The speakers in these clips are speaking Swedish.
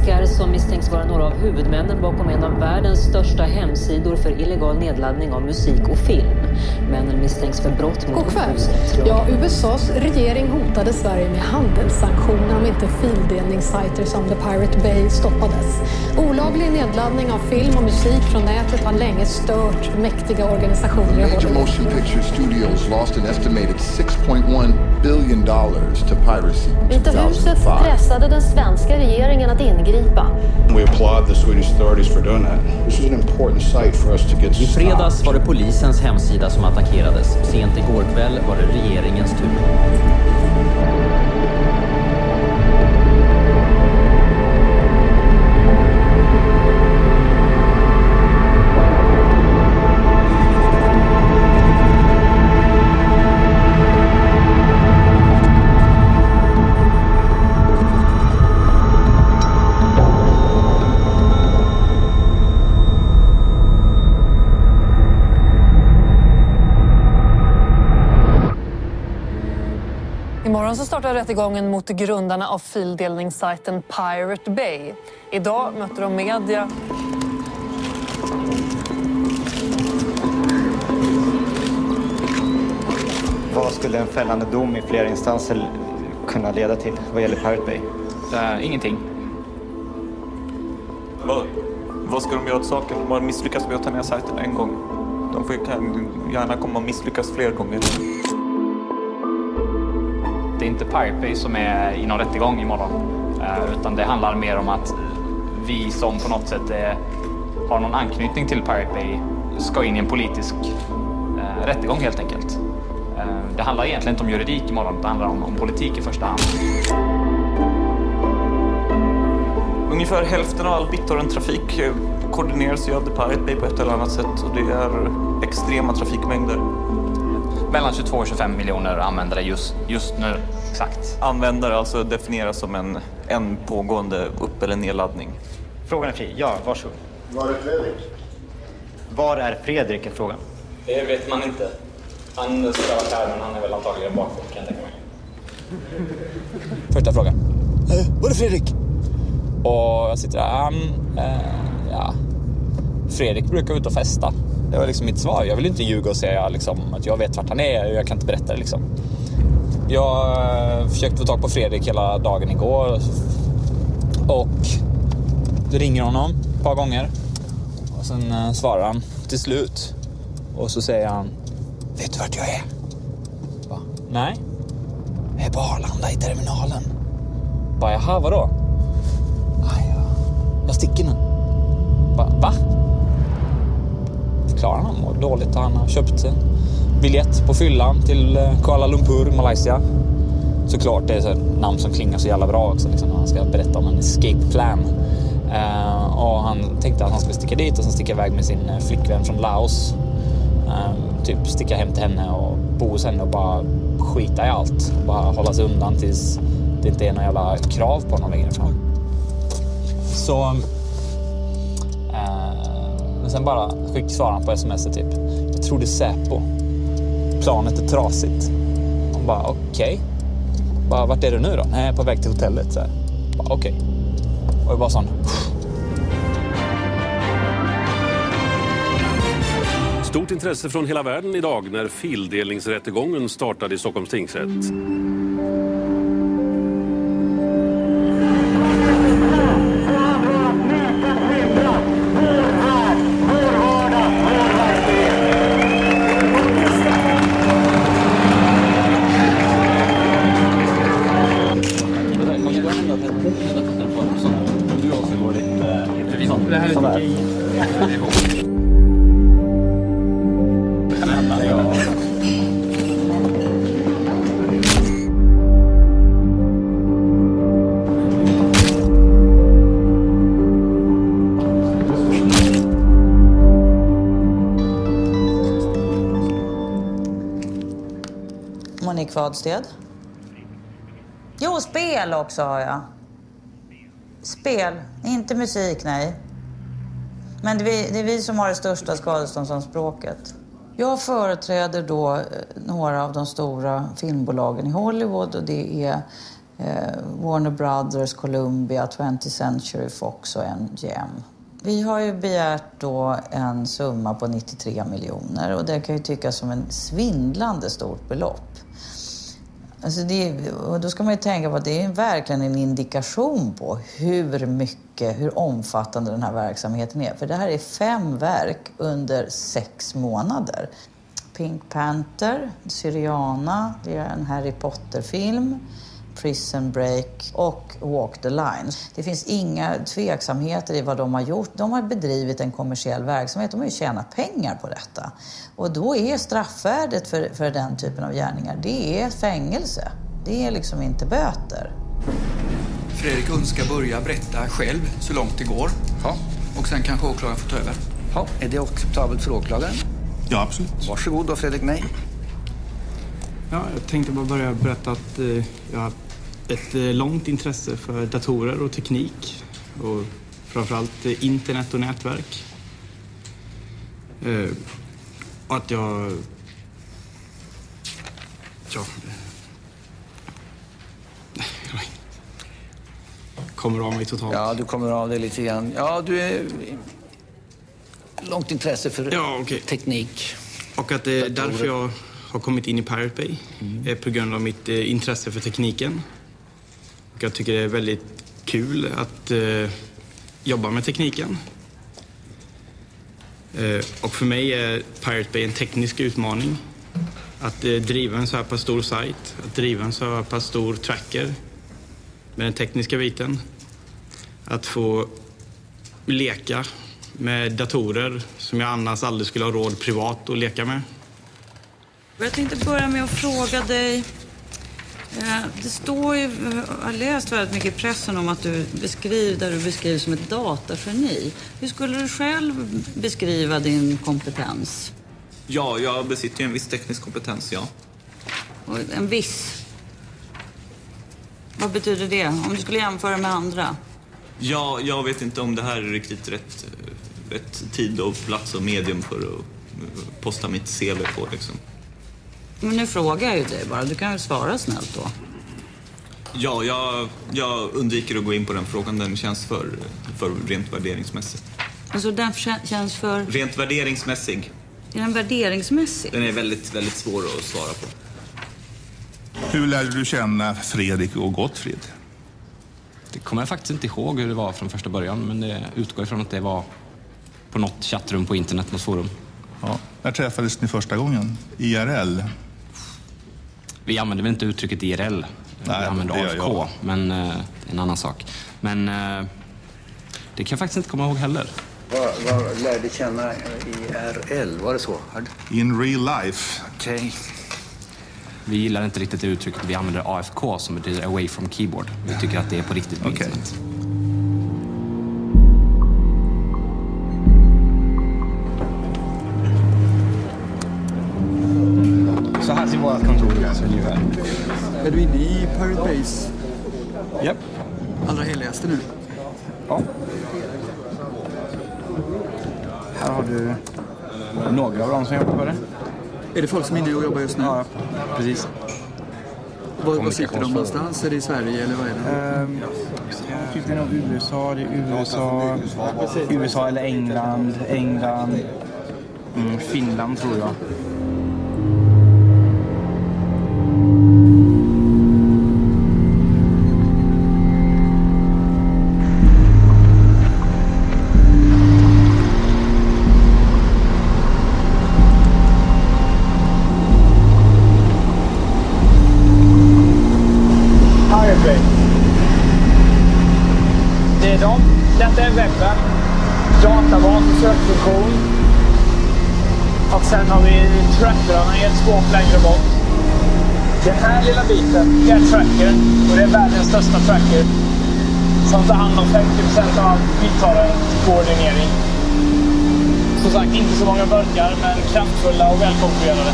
svenskar som misstänks vara några av huvudmännen bakom en av världens största hemsidor för illegal nedladdning av musik och film. Männen misstänks för brott mot upphovsrättslagen. Ja, USAs regering hotade Sverige med handelssanktioner om inte fildelningssajter som The Pirate Bay stoppades. Olaglig nedladdning av film och musik från nätet har länge stört mäktiga organisationer i Major motion picture studios lost an estimated $6.1 billion to piracy in 2005. Vita huset pressade den svenska regeringen att ingripa. We applaud the Swedish authorities for doing that. This is an important site for us to get I fredags var det polisens hemsida som attackerades. Sent igår kväll var det regeringens tur. Imorgon så startar rättegången mot grundarna av fildelningssajten Pirate Bay. Idag möter de media. Vad skulle en fällande dom i flera instanser kunna leda till vad gäller Pirate Bay? Ingenting. Vad ska de göra åt saken? De har misslyckats med att ta ner sajten en gång. De kan gärna komma och misslyckas fler gånger. Det är inte Pirate Bay som är i någon rättegång imorgon. Utan det handlar mer om att vi som på något sätt har någon anknytning till Pirate Bay ska in i en politisk rättegång helt enkelt. Det handlar egentligen inte om juridik imorgon, det handlar om politik i första hand. Ungefär hälften av all BitTorrent-trafik koordineras ju av The Pirate Bay på ett eller annat sätt. Och det är extrema trafikmängder. Mellan 22 och 25 miljoner användare just nu, exakt. Användare alltså definieras som en pågående upp- eller nedladdning. Frågan är fri. Ja, varsågod. Var är Fredrik? Var är Fredrik är frågan? Det vet man inte. Han ska vara här, men han är väl antagligen bakför, kan jag tänka mig. Första frågan. Var är Fredrik? Och jag sitter där. Ja. Fredrik brukar ut och festa. Det var liksom mitt svar. Jag vill inte ljuga och säga liksom, att jag vet vart han är. Jag kan inte berätta det liksom. Jag försökte få tag på Fredrik hela dagen igår. Och det ringer honom ett par gånger. Och sen svarar han till slut. Och så säger han: vet du vart jag är? Va? Nej. Jag är på Arlanda i terminalen. Bara, jaha, vadå? Jag sticker nu. Va? Förklarar han mår dåligt. Han har köpt en biljett på fyllan till Kuala Lumpur, Malaysia. Såklart, det är ett namn som klingar så jävla bra också. Liksom, han ska berätta om en escape plan. Och han tänkte att han skulle sticka dit och sen sticka iväg med sin flickvän från Laos. Typ sticka hem till henne och bo hos henne och bara skita i allt. Bara hålla sig undan tills det inte är några jävla krav på någon längre fram. Så men sen bara svarade han på sms typ: jag tror det är Säpo. Planet är trasigt. Han bara okej. Bara, vart är du nu då? Nej, jag är på väg till hotellet så här. Bara okej. Och jag bara sån. Stort intresse från hela världen idag när fildelningsrättegången startade i Stockholms tingsrätt. Monique Wadsted. Jo, spel också har jag. Spel, inte musik, nej. Men det är vi som har det största skadeståndsanspråket. Jag företräder då några av de stora filmbolagen i Hollywood och det är Warner Brothers, Columbia, 20th Century Fox och MGM. Vi har ju begärt då en summa på 93 miljoner och det kan ju tyckas som en svindlande stort belopp. Alltså och då ska man ju tänka på att det är verkligen en indikation på hur omfattande den här verksamheten är. För det här är 5 verk under 6 månader. Pink Panther, Syriana, det är en Harry Potter-film, Prison Break och Walk the Line. Det finns inga tveksamheter i vad de har gjort. De har bedrivit en kommersiell verksamhet. De har ju tjänat pengar på detta. Och då är straffvärdet för den typen av gärningar, det är fängelse. Det är liksom inte böter. Fredrik önskar börja berätta själv så långt det går. Ja. Och sen kanske åklagaren får ta över. Ja, är det acceptabelt för åklagaren? Ja, absolut. Varsågod då, Fredrik. Nej. Ja, jag tänkte bara börja berätta att jag har ett långt intresse för datorer och teknik. Och framförallt internet och nätverk. Och att jag kommer av mig totalt. Ja, du kommer av dig lite grann. Ja, du är långt intresse för teknik. Och att det är därför jag har kommit in i Pirate Bay. På grund av mitt intresse för tekniken. Och jag tycker det är väldigt kul att jobba med tekniken. Och för mig är Pirate Bay en teknisk utmaning. Att driva en så här pass stor sajt, att driva en så här pass stor tracker med den tekniska biten. Att få leka med datorer som jag annars aldrig skulle ha råd privat att leka med. Jag tänkte börja med att fråga dig. Det står ju, jag har läst väldigt mycket i pressen om att du beskrivs som ett datageni. Hur skulle du själv beskriva din kompetens? Ja, jag besitter en viss teknisk kompetens, ja. Och en viss? Vad betyder det? Om du skulle jämföra med andra? Ja, jag vet inte om det här är riktigt rätt tid och plats och medium för att posta mitt CV på, liksom. Men nu frågar jag ju dig bara. Du kan väl svara snällt då. Ja, jag undviker att gå in på den frågan. Den känns för rent värderingsmässig. Alltså den känns för... Rent värderingsmässig. Är den värderingsmässig? Den är väldigt, väldigt svår att svara på. Hur lärde du känna Fredrik och Gottfrid? Det kommer jag faktiskt inte ihåg hur det var från första början. Men det utgår ifrån att det var på något chattrum på internet, något forum. Ja. När träffades ni första gången? IRL? Vi använder väl inte uttrycket IRL. Vi använder AFK, men en annan sak. Men det kan jag faktiskt inte komma ihåg heller. Vad lärde känna IRL? Var det så? In real life. Okej. Vi gillar inte riktigt det uttrycket. Vi använder AFK som betyder away from keyboard. Vi tycker att det är på riktigt på internet. Så här ser vårt kontor ut. Är du inne i Pirate Bays? Japp. Allra heligaste nu? Ja. Här har du några av dem som jobbar på det. Är det folk som är inne och jobbar just nu? Ja, precis. Var sitter de någonstans? Är det i Sverige eller vad är det? Typ det är nog USA. Det är USA eller England. Finland tror jag. Detta är webben, databas och sökfunktion. Och sen har vi trackerarna i ett skåp längre bort. Den här lilla biten är tracker och det är världens största tracker som tar hand om 50% av vidtagarkoordinering. Som sagt, inte så många burkar men kraftfulla och välkonfigurerade.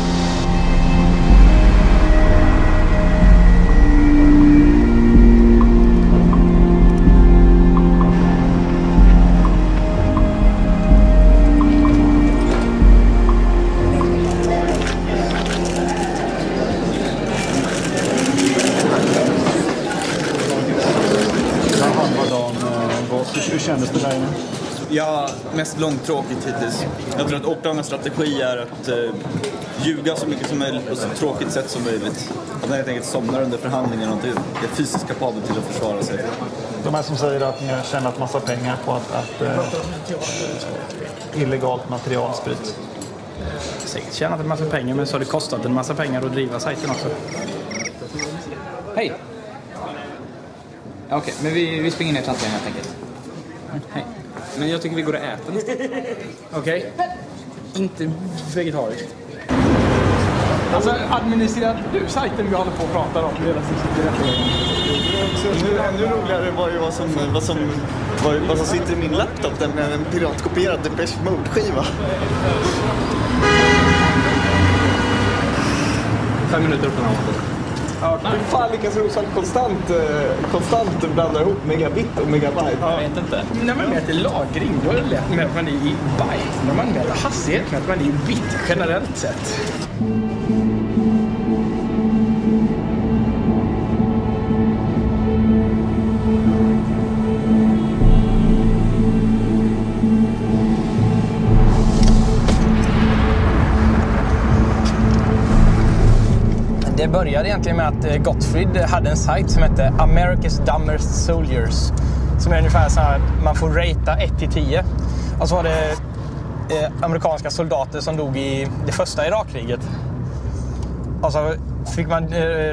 kändes det där inne? Ja, mest långtråkigt hittills. Jag tror att åklagarens strategi är att ljuga så mycket som möjligt på så tråkigt sätt som möjligt. Att man helt enkelt somnar under förhandlingen och inte är fysiskt kapabel till att försvara sig. De här som säger att ni har tjänat massa pengar på att illegalt material sprids. Säkert tjänat en massa pengar, men så har det kostat en massa pengar att driva sajten också. Hej! Okej, men vi springer ner till hanteringen helt enkelt. Hej. Men jag tycker vi går och äter nästan. Okej. Inte vegetariskt. Alltså, administrerar du sajten vi håller på att prata om? Det är ännu roligare var ju vad som sitter i min laptop, nämligen en piratkopierad Depeche Mode-skiva. 5 minuter upp den här året. Ja, hur fan lyckas Rosvall konstant blanda ihop megabit och megabyte? Jag vet inte. När man mäter lagring, då är det lätt med att man är i byte. När man mäter hastighet, med att man är i bit generellt sett. Det började egentligen med att Gottfried hade en sajt som hette America's Dumbest Soldiers. Som är ungefär så här, man får ratea 1-10. Och så var det amerikanska soldater som dog i det första Irakkriget. Och så fick man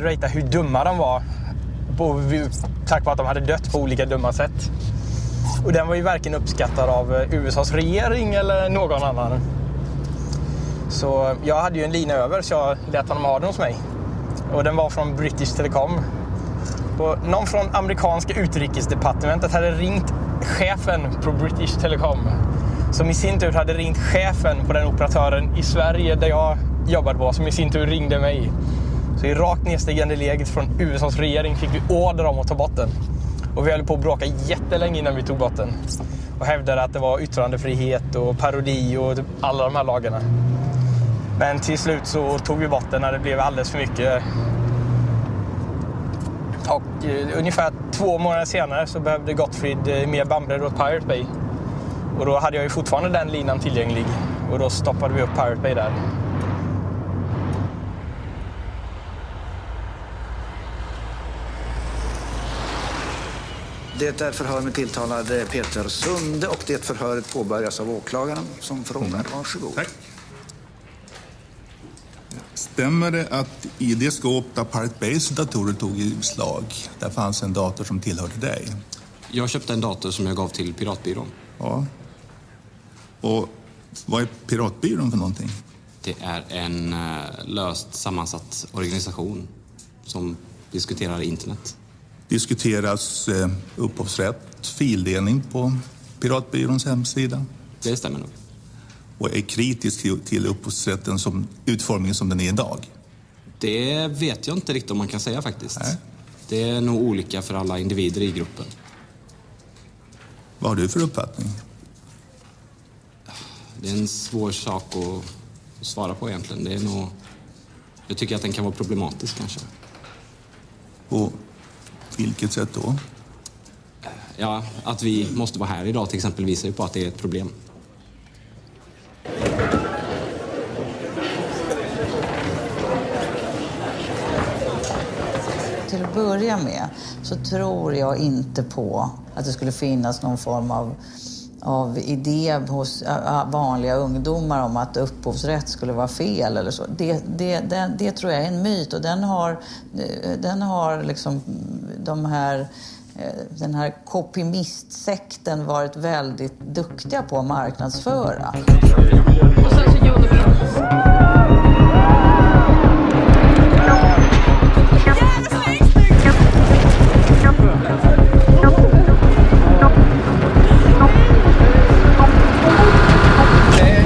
ratea hur dumma de var. Tack vare att de hade dött på olika dumma sätt. Och den var ju verkligen uppskattad av USAs regering eller någon annan. Så jag hade ju en lina över, så jag lät honom ha den hos mig. Och den var från British Telecom. Och någon från amerikanska utrikesdepartementet hade ringt chefen på British Telecom. Som i sin tur hade ringt chefen på den operatören i Sverige där jag jobbade på. Som i sin tur ringde mig. Så i rakt nedstigande läget från USAs regering fick vi order om att ta bort den. Och vi höll på att bråka jättelänge innan vi tog bort den. Och hävdade att det var yttrandefrihet och parodi och alla de här lagarna. Men till slut så tog vi bort den när det blev alldeles för mycket. Och ungefär 2 månader senare så behövde Gottfried mer bandbredd åt Pirate Bay. Och då hade jag ju fortfarande den linan tillgänglig. Och då stoppade vi upp Pirate Bay där. Det är förhör med tilltalad Peter Sunde och det förhöret påbörjas av åklagaren som frågar. Varsågod. Tack. Stämmer det att i det skåp där Pirate Bays datorer tog utslag, där fanns en dator som tillhörde dig? Jag köpte en dator som jag gav till Piratbyrån. Ja. Och vad är Piratbyrån för någonting? Det är en löst sammansatt organisation som diskuterar internet. Diskuteras upphovsrätt, fildelning på Piratbyråns hemsida? Det stämmer nog. Och är kritisk till upphovsrätten som utformningen som den är idag? Det vet jag inte riktigt om man kan säga faktiskt. Nej. Det är nog olika för alla individer i gruppen. Vad har du för uppfattning? Det är en svår sak att svara på egentligen. Det är nog... Jag tycker att den kan vara problematisk kanske. På vilket sätt då? Ja, att vi måste vara här idag till exempel visar ju på att det är ett problem. Till att börja med så tror jag inte på att det skulle finnas någon form av idé hos vanliga ungdomar om att upphovsrätt skulle vara fel eller så. Det tror jag är en myt och den har liksom den här kopimistsekten varit väldigt duktiga på att marknadsföra. Och sen så gjorde vi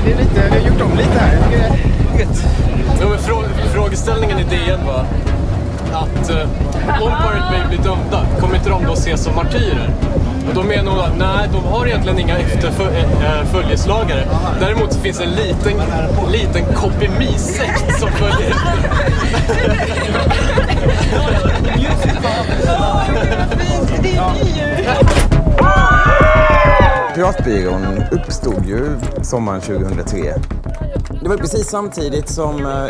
det är lite, vi har gjort om lite här. Frågeställningen i DN var att om Pirate Bay blir dömda, kommer inte de då ses som martyrer? Och då menar hon att nej, de har egentligen inga följeslagare. Däremot finns det en liten copy-me-sekt som följer. det är ni ju! Piratbyrån uppstod ju sommaren 2003. Det var precis samtidigt som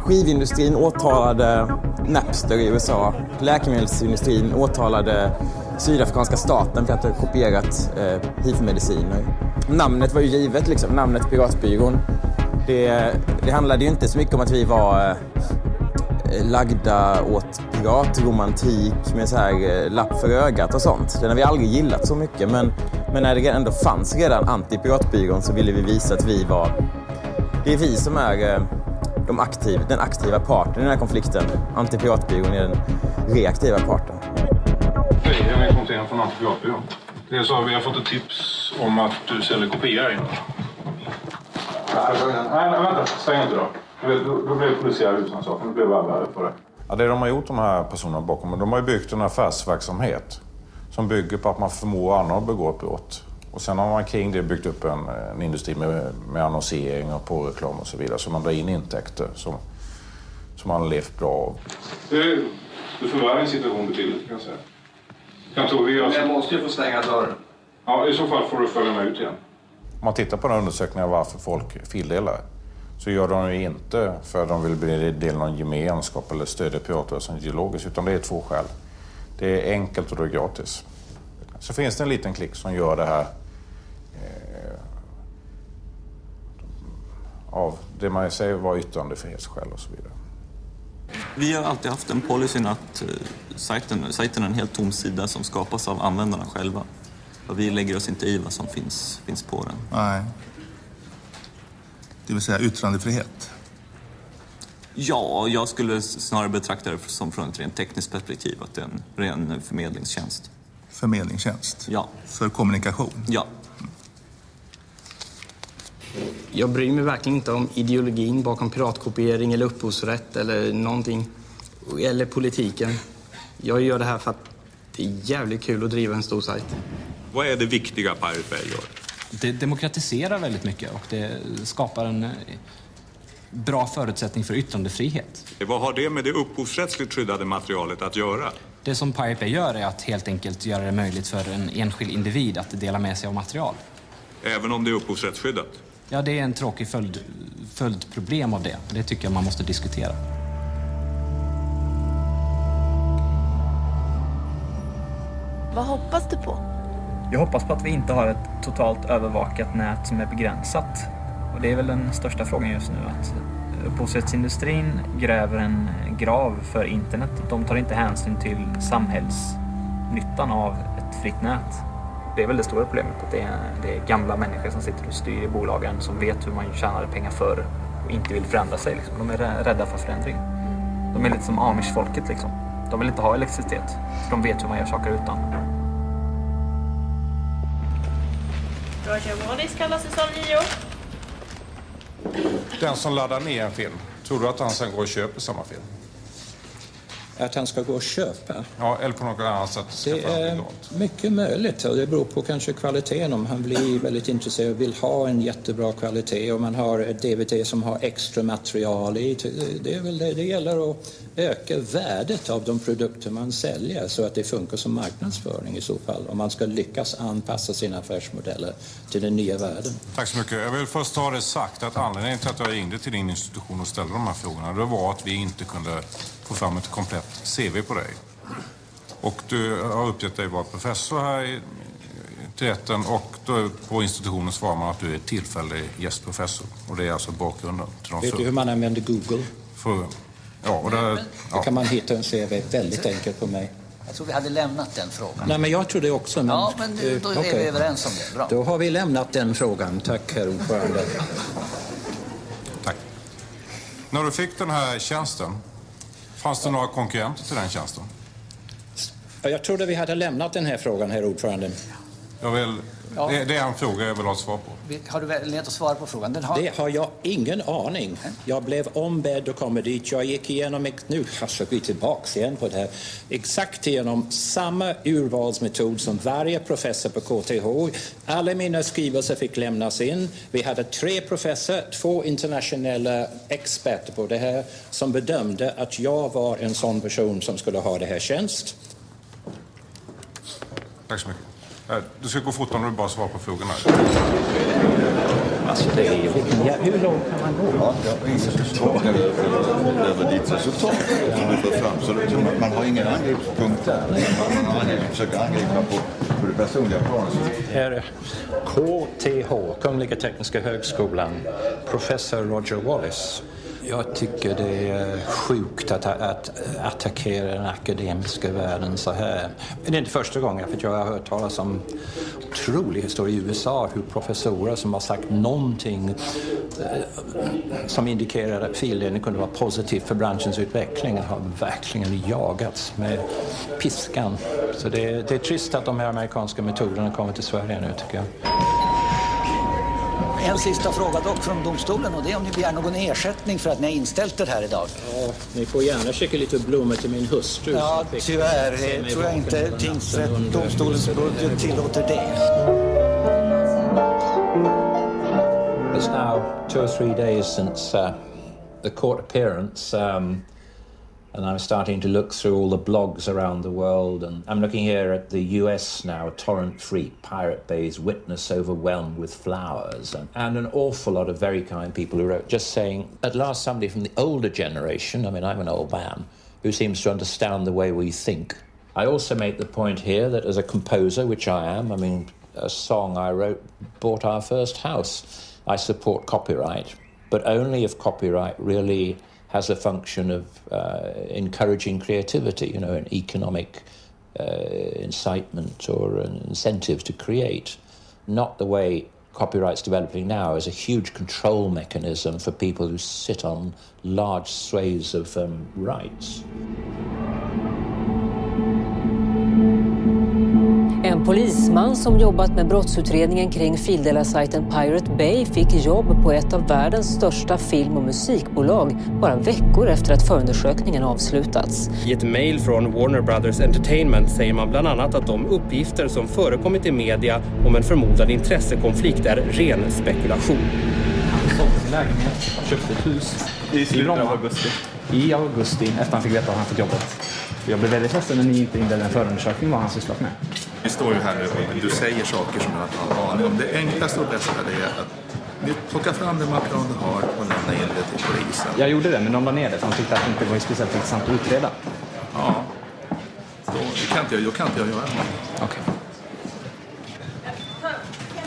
skivindustrin åtalade Napster i USA. Läkemedelsindustrin åtalade sydafrikanska staten för att ha kopierat HIV-mediciner. Namnet var ju givet, liksom, namnet Piratbyrån. Det handlade ju inte så mycket om att vi var lagda åt piratromantik med så här lapp för ögat och sånt. Den har vi aldrig gillat så mycket, men när det ändå fanns redan anti-piratbyrån så ville vi visa att det är vi som är den aktiva parten i den här konflikten. Anti-piratbyrån är den reaktiva parten. Hej, jag är kontaktern från Anti-piratbyrån. Det är så att vi har fått ett tips om att du säljer kopior här inne. Nej, vänta. Stäng inte då. Då blev det polisiär husrannsakan. Nu blev jag värre på det. Ja, det de har gjort, de här personerna bakom, de har ju byggt en affärsverksamhet som bygger på att man förmår andra att begå ett brott. Och sen har man kring det byggt upp en industri med annonsering och påreklam och så vidare. Så man drar in intäkter som man har levt bra av. Du förvärrar en situation betydligt, kan jag säga. Jag måste ju få stänga dörren. Ja, i så fall får du följa med ut igen. Om man tittar på den undersökningen varför folk fildelar, så gör de ju inte för att de vill bli del av någon gemenskap eller stödja piratrörelsen ideologiskt, utan det är 2 skäl. Det är enkelt och det är gratis. Så finns det en liten klick som gör det här av det man säger var yttrandefrihetsskäl och så vidare. Vi har alltid haft en policyn att sajten är en helt tom sida som skapas av användarna själva. Och vi lägger oss inte i vad som finns på den. Nej. Det vill säga yttrandefrihet? Ja, jag skulle snarare betrakta det som från ett rent tekniskt perspektiv, att det är en ren förmedlingstjänst. Förmedlingstjänst? Ja. För kommunikation? Ja. Jag bryr mig verkligen inte om ideologin bakom piratkopiering eller upphovsrätt eller någonting. Eller politiken. Jag gör det här för att det är jävligt kul att driva en stor sajt. Vad är det viktiga Pirate Bay gör? Det demokratiserar väldigt mycket och det skapar en bra förutsättning för yttrandefrihet. Vad har det med det upphovsrättsligt skyddade materialet att göra? Det som Pirate Bay gör är att helt enkelt göra det möjligt för en enskild individ att dela med sig av material. Även om det är upphovsrättsskyddat? Ja, det är en tråkig följdproblem av det. Det tycker jag man måste diskutera. Vad hoppas du på? Jag hoppas på att vi inte har ett totalt övervakat nät som är begränsat. Och det är väl den största frågan just nu, att upphovsrättsindustrin gräver en grav för internet. De tar inte hänsyn till samhällsnyttan av ett fritt nät. Det är väl det stora problemet, att det är gamla människor som sitter och styr i bolagen som vet hur man tjänar pengar förr och inte vill förändra sig. Liksom. De är rädda för förändring. De är lite som Amish-folket. Liksom. De vill inte ha elektricitet, för de vet hur man gör saker utan. Roger Waters kallar säsong 9. Den som laddar ner en film, tror du att han sen går och köper samma film? Att han ska gå och köpa? Ja, eller på något annat sätt. Det är mycket möjligt och det beror på kanske kvaliteten. Om han blir väldigt intresserad och vill ha en jättebra kvalitet och man har ett DVD som har extra material i. Det är väl det gäller att öka värdet av de produkter man säljer så att det funkar som marknadsföring i så fall. Om man ska lyckas anpassa sina affärsmodeller till den nya världen. Tack så mycket. Jag vill först ha det sagt att anledningen till att jag ringde till din institution och ställde de här frågorna, det var att vi inte kunde få fram ett komplett CV på dig. Och du har uppgett dig vara professor här i rätten och då på institutionen svarar man att du är tillfällig gästprofessor. Och det är alltså bakgrunden till de Vet du hur man använder Google? Ja, och där kan man hitta en CV väldigt enkelt på mig. Jag tror vi hade lämnat den frågan. Nej, men jag tror det också. Men, ja, men då är vi överens om det. Bra. Då har vi lämnat den frågan. Tack, herr ordförande. Tack. När du fick den här tjänsten, fanns det några konkurrenter till den tjänsten? Jag trodde vi hade lämnat den här frågan, herr ordförande. Det är en fråga jag vill ha ett svar på. Har du lätt att svara på frågan? Det har jag ingen aning. Jag blev ombedd att komma dit. Jag gick igenom, nu ska vi tillbaka igen på det här, exakt igenom samma urvalsmetod som varje professor på KTH. Alla mina skrivelser fick lämnas in. Vi hade 3 professorer, 2 internationella experter på det här som bedömde att jag var en sån person som skulle ha det här tjänst. Tack så mycket. Du ska gå fort om du bara svarar på frågorna. Alltså det är ju hur långt kan man gå? Ja, jag har ingen förståelse över ditt resultat som du får fram. Så man har ingen angreppspunkt där. Man försöker angripa på det personliga planet. Här KTH, Kungliga Tekniska Högskolan, professor Roger Wallace. Jag tycker det är sjukt att attackera den akademiska världen så här. Men det är inte första gången, för jag har hört talas om otrolig historia i USA, hur professorer som har sagt någonting som indikerar att fildelning kunde vara positivt för branschens utveckling har verkligen jagats med piskan. Så det är trist att de här amerikanska metoderna kommer till Sverige nu, tycker jag. En sista fråga dock från domstolen, och det är om ni begär någon ersättning för att ni har inställt det här idag. Ja, ni får gärna skicka lite blommor till min hustru. Ja, tyvärr tror jag inte domstolens budget tillåter det. It's now 2 or 3 days since the court appearance, and I'm starting to look through all the blogs around the world, and I'm looking here at the US now, Torrent Free, Pirate Bay's witness overwhelmed with flowers, and an awful lot of very kind people who wrote just saying, at last somebody from the older generation, I mean I'm an old man, who seems to understand the way we think. I also make the point here that as a composer, which I am, I mean a song I wrote bought our first house. I support copyright, but only if copyright really has a function of encouraging creativity, you know, an economic incitement or an incentive to create. Not the way copyright's developing now as a huge control mechanism for people who sit on large swathes of rights. En polisman som jobbat med brottsutredningen kring fildelar-sajten Pirate Bay fick jobb på ett av världens största film- och musikbolag bara veckor efter att förundersökningen avslutats. I ett mejl från Warner Brothers Entertainment säger man bland annat att de uppgifter som förekommit i media om en förmodad intressekonflikt är ren spekulation. Han sålde sin lägenhet, köpte ett hus i slutet av augusti. I augusti, efter han fick veta att han fått jobbet. Jag blev väldigt ledsen när ni inte inledde en förundersökning vad han sysslat med. Vi står ju här nu och du säger saker som jag har aning om. Det enklaste och bästa är att ni plockar fram det material du har och lämnar in det till polisen. Jag gjorde det, men de la ner det för de tyckte att det inte var speciellt intressant att utreda. Ja, då kan inte jag göra det. Okej.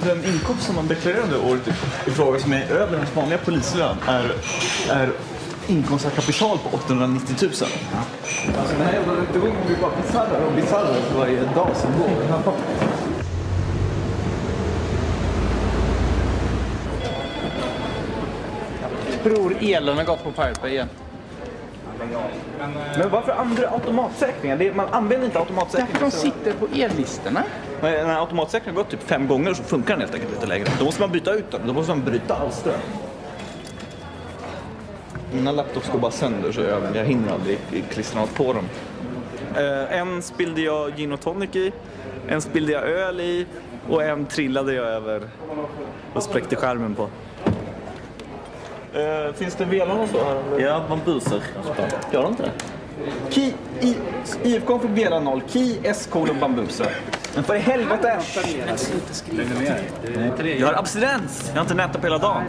Den inkomst som man deklarerade året i fråga som är över den vanliga polislön är inkomst av kapital på 890 000. Ja. Alltså den här jävla rättegången blir bara bisarrare för varje dag som går. Jag tror elen har gått på Pirate Bay igen. Men varför andra automatsäkringar? Man använder inte automatsäkringar. Därför de sitter på ellistorna. När automatsäkringen har gått typ 5 gånger så funkar den helt enkelt lite längre. Då måste man byta ut den. Då måste man bryta all ström. Mina laptops går bara sönder så jag hinner aldrig klistra något på dem. En spillde jag gin och tonic i, en spillde jag öl i och en trillade jag över och spräckte skärmen på. Finns det velar och så här? Ja, man busar. Gör de inte det? IFK fick vela 0, Ki, S-kolon, bambuser. Men för i helvete! Jag har abstinens! Jag har inte nätat på hela dagen.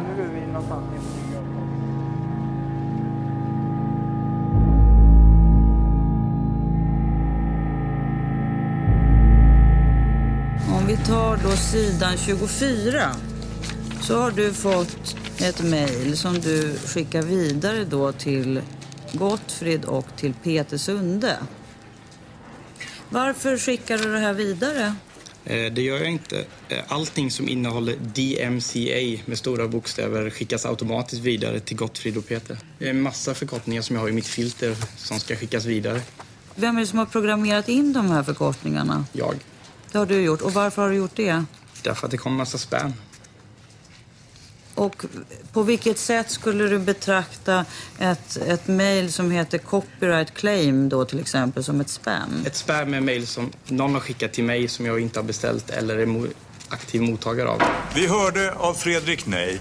Om vi tar då sidan 24 så har du fått ett mejl som du skickar vidare då till Gottfrid och till Peter Sunde. Varför skickar du det här vidare? Det gör jag inte. Allting som innehåller DMCA med stora bokstäver skickas automatiskt vidare till Gottfrid och Peter. Det är en massa förkortningar som jag har i mitt filter som ska skickas vidare. Vem är det som har programmerat in de här förkortningarna? Jag. Det har du gjort. Och varför har du gjort det? Därför att det kommer en massa spam. Och på vilket sätt skulle du betrakta ett mejl som heter copyright claim då till exempel som ett spam? Ett spam är mejl som någon har skickat till mig som jag inte har beställt eller är aktiv mottagare av. Vi hörde av Fredrik Ney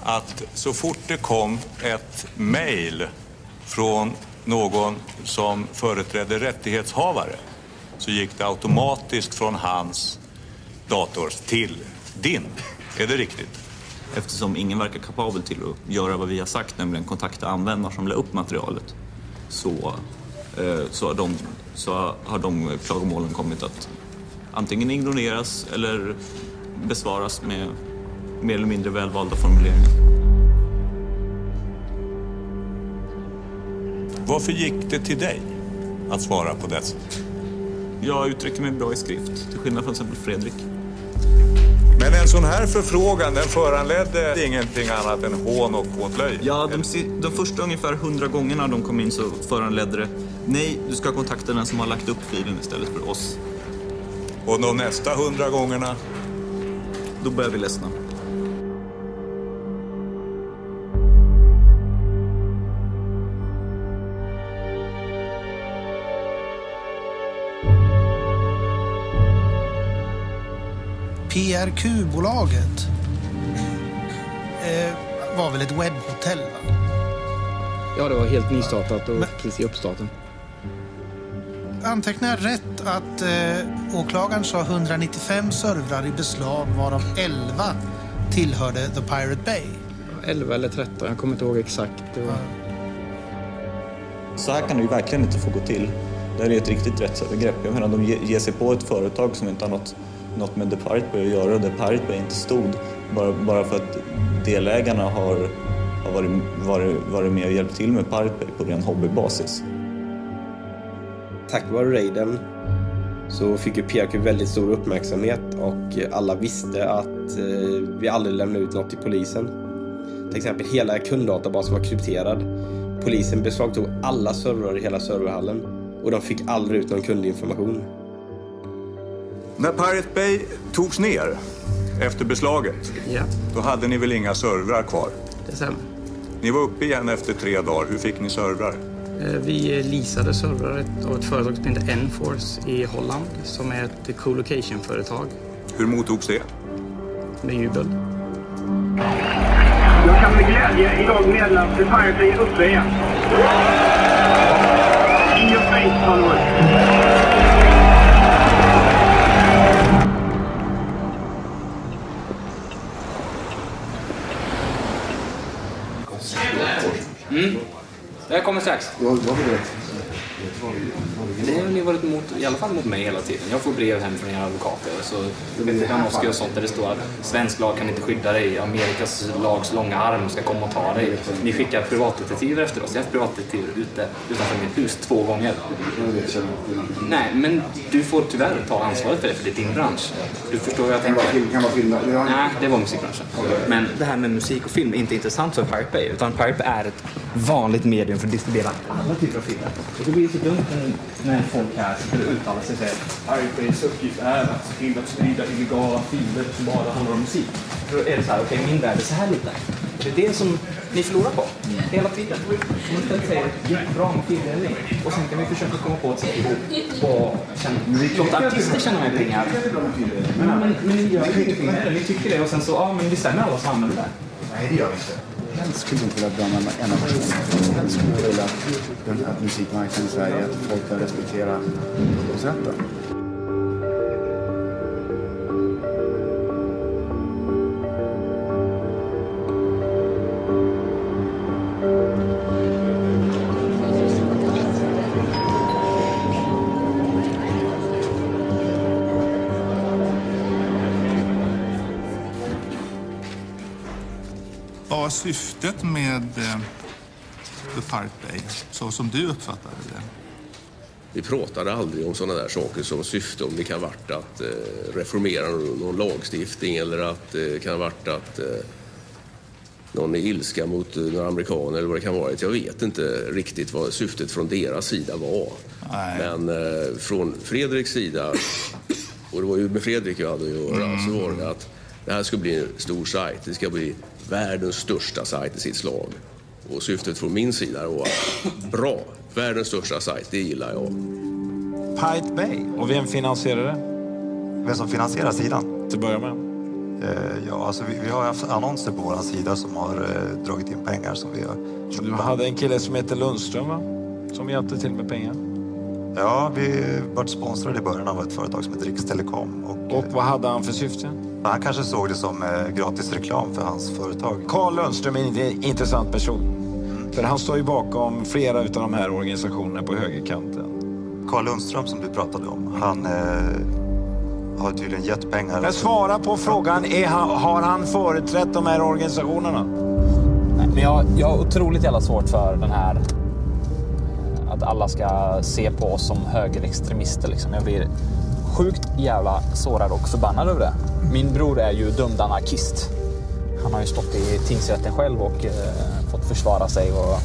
att så fort det kom ett mejl från någon som företrädde rättighetshavare så gick det automatiskt från hans dator till din. Är det riktigt? Eftersom ingen verkar kapabel till att göra vad vi har sagt, nämligen kontakta användare som la upp materialet, så har de klagomålen kommit att antingen ignoreras eller besvaras med mer eller mindre välvalda formuleringar. Varför gick det till dig att svara på dessa? Jag uttrycker mig bra i skrift, till skillnad från exempel Fredrik. Men en sån här förfrågan, den föranledde ingenting annat än hån och åtlöje? Ja, de första ungefär 100 gångerna de kom in så föranledde det: nej, du ska kontakta den som har lagt upp filen istället för oss. Och de nästa 100 gångerna? Då börjar vi ledsna. PRQ-bolaget var väl ett webbhotell, va? Ja, det var helt nystartat och precis i uppstarten. Antecknar jag rätt att åklagaren sa 195 servrar i beslag, varav 11 tillhörde The Pirate Bay? 11 eller 13, jag kommer inte ihåg exakt. Så här kan det ju verkligen inte få gå till. Det är ett riktigt rättsövergrepp. Jag menar, de ger sig på ett företag som inte har något med The Pirate Bay att göra, och The Pirate Bay inte stod bara för att delägarna har varit med och hjälpt till med Pirate Bay på ren hobbybasis. Tack vare raiden så fick ju PRQ väldigt stor uppmärksamhet och alla visste att vi aldrig lämnade ut något till polisen. Till exempel hela kunddatabasen var krypterad. Polisen beslagtog alla servrar i hela serverhallen och de fick aldrig ut någon kundinformation. När Pirate Bay togs ner efter beslaget, då hade ni väl inga servrar kvar? Det stämmer. Ni var uppe igen efter 3 dagar. Hur fick ni servrar? Vi leasade servrar av ett företag som heter Enforce i Holland, som är ett co-location-företag. Hur mottogs det? Med jubel. Jag kan med glädje idag meddela att The Pirate Bay är uppe igen. In your face, followers. Jag kommer strax. Det har ni varit emot, i alla fall mot mig hela tiden. Jag får brev hem från era advokater. Så Damasky och sånt där det står att svensk lag kan inte skydda dig. Amerikas lags långa arm ska komma och ta dig. Ni skickar privatdetektiver efter oss. Jag har haft privatdetektiver ute utanför mitt hus 2 gånger. Nej, men du får tyvärr ta ansvaret för det, för det är din bransch. Du förstår vad jag tänker. Kan vara film? Nej, det var musikbranschen. Men det här med musik och film är inte intressant för Pirate Bay. Utan Pirate Bay är ett vanligt medium för att distribuera alla typer av filmer. Och det blir så dumt när folk här skulle uttala sig och säga att Pirate Bays uppgift är att se till att sprida illegala filmer som bara handlar om musik. Då är det så här, okej, min värld är så här lite. Det är det som ni förlorar på hela tiden. Man istället säger bra med filmdelning och sen kan vi försöka komma på ett sätt ihop och låta artister känna med pengar. Men ni gör ingenting heller. Ni tycker det och sen så, men vi stämmer alla som använder det. Nej, det gör vi inte. Jag skulle inte vilja döma en av personerna. Jag skulle vilja att musikmarknaden i Sverige, att folk kan respektera upphovsrätten. Vad var syftet med The Pirate Bay, så som du uppfattade det? Vi pratade aldrig om sådana där saker som syfte, om det kan varit att reformera någon lagstiftning eller att det kan varit att någon är ilska mot några amerikaner eller vad det kan vara. Jag vet inte riktigt vad syftet från deras sida var. Nej. Men från Fredriks sida, och det var ju med Fredrik jag hade att göra, så var det att det här ska bli en stor sajt. Det ska bli världens största sajt i sitt slag. Och syftet från min sida var bra. Världens största sajt, det gillar jag. Pirate Bay. Och vem finansierar det? Vem som finansierar sidan? Till börja med. Ja, alltså vi har haft annonser på vår sida som har dragit in pengar som vi har köpt. Du hade en kille som heter Lundström, va? Som hjälpte till med pengar. Ja, vi varit sponsrade i början av ett företag som heter Rikstelekom. Och vad hade han för syfte? Han kanske såg det som gratis reklam för hans företag. Carl Lundström är en intressant person. För han står ju bakom flera av de här organisationerna på högerkanten. Carl Lundström som du pratade om, han har tydligen gett pengar. Men svara på frågan, har han företrätt de här organisationerna? Men jag har otroligt jävla svårt för den här att alla ska se på oss som högerextremister liksom. Jag blir sjukt jävla sårad och förbannad över det. Min bror är ju dömd anarkist. Han har ju stått i tingsrätten själv och fått försvara sig och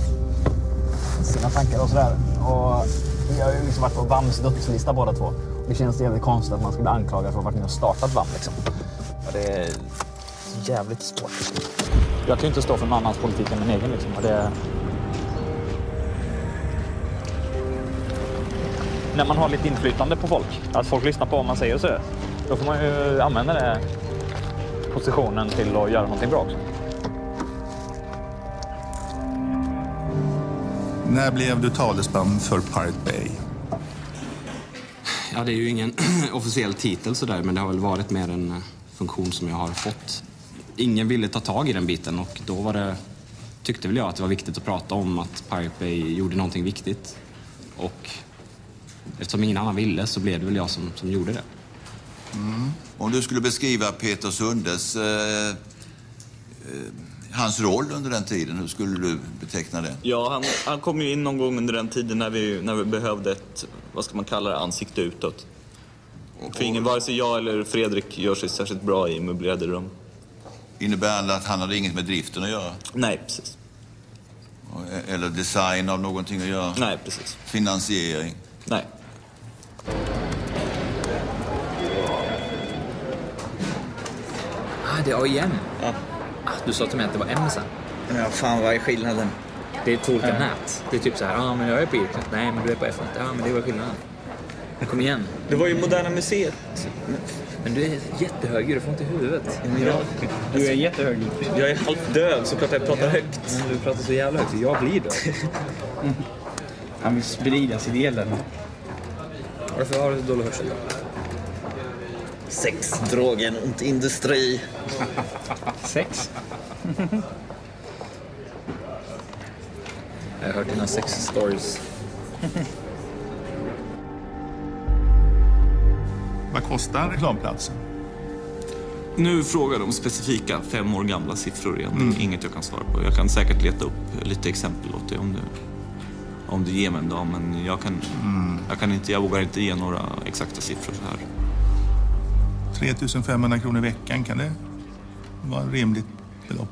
sina tankar och sådär. Och vi har ju liksom varit på VAMs dödslista båda två. Det känns jävligt konstigt att man ska bli anklagad för att ha varit med och startat VAM liksom. Och det är så jävligt svårt. Jag kan ju inte stå för någon annans politik än min egen liksom. Och det... När man har lite inflytande på folk, att folk lyssnar på vad man säger och så, då får man ju använda den positionen till att göra någonting bra också. När blev du talesman för Pirate Bay? Ja, det är ju ingen officiell titel sådär, men det har väl varit mer en funktion som jag har fått. Ingen ville ta tag i den biten och då tyckte väl jag att det var viktigt att prata om att Pirate Bay gjorde någonting viktigt. Och eftersom ingen annan ville så blev det väl jag som gjorde det. Mm. Om du skulle beskriva Peter Sundes, hans roll under den tiden, hur skulle du beteckna det? Ja, han kom ju in någon gång under den tiden när vi behövde ett, vad ska man kalla det, ansikte utåt. För ingen, vare sig jag eller Fredrik gör sig särskilt bra i möblerade rum. Innebär det att han hade inget med driften att göra? Nej, precis. Eller design av någonting att göra? Nej, precis. Finansiering? Nej. Det är AIM. Ja. Du sa till mig att det var M sen. Ja, fan, vad är skillnaden? Det är två olika nät. Det är typ så här, men jag är på Irknet. Nej, men du är på F-net. Ja, men det var skillnaden. Kom igen. Det var ju Moderna Museet. Men du är jättehög, du får inte i huvudet. Ja. Du är jättehög. Jag är halvt döv, så klart jag pratar högt. Men du pratar så jävla högt, så jag blir döv. Han vill sprida sitt elände. Varför har du så dålig hörsel då? Sex, drogen och industri. Sex? Jag har hört dina sex stories. Vad kostar reklamplatsen? Nu frågar de specifika 5 år gamla siffror igen. Inget jag kan svara på. Jag kan säkert leta upp lite exempel åt dig om du ger mig en dag. Men jag vågar inte ge några exakta siffror så här. 3 500 kronor i veckan, kan det vara ett rimligt belopp?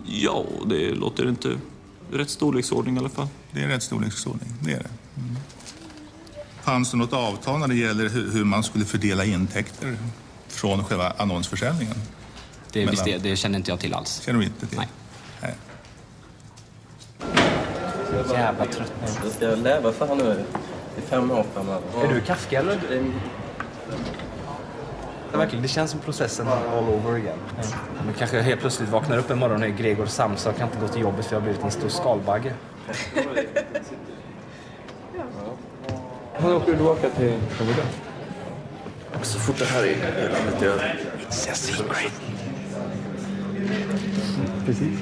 Ja, det låter inte rätt storleksordning i alla fall. Det är rätt storleksordning, det är det. Mm. Fanns det något avtal när det gäller hur man skulle fördela intäkter från själva annonsförsäljningen? Det känner inte jag till alls. Känner du inte till? Nej. Jävla trött. Jag ska leva för nu. Det är 5 år framåt. Är du Kafka eller? Verkligen, det känns som processen all over again. Men kanske helt plötsligt vaknar upp en morgon och är Gregor Samsa och kan inte gå till jobbet för jag har blivit en stor skalbagge. Hur åker du tillbaka till Florida? Så fort det här är landet It's a secret. Precis.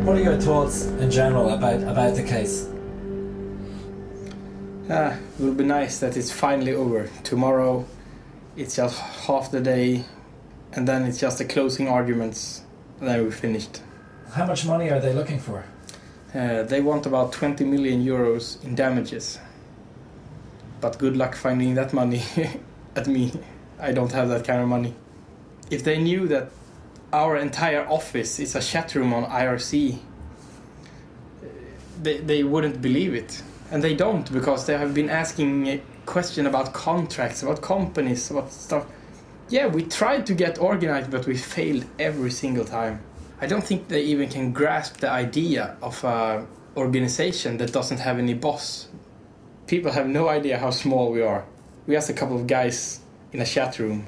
What are your thoughts in general about the case? It will be nice that it's finally over. Tomorrow it's just half the day and then it's just the closing arguments and then we're finished. How much money are they looking for? They want about 20 million euros in damages. But good luck finding that money at me. I don't have that kind of money. If they knew that our entire office is a chat room on IRC, they wouldn't believe it. And they don't, because they have been asking a question about contracts, about companies, about stuff. Yeah, we tried to get organized, but we failed every single time. I don't think they even can grasp the idea of an organization that doesn't have any boss. People have no idea how small we are. We're just a couple of guys in a chat room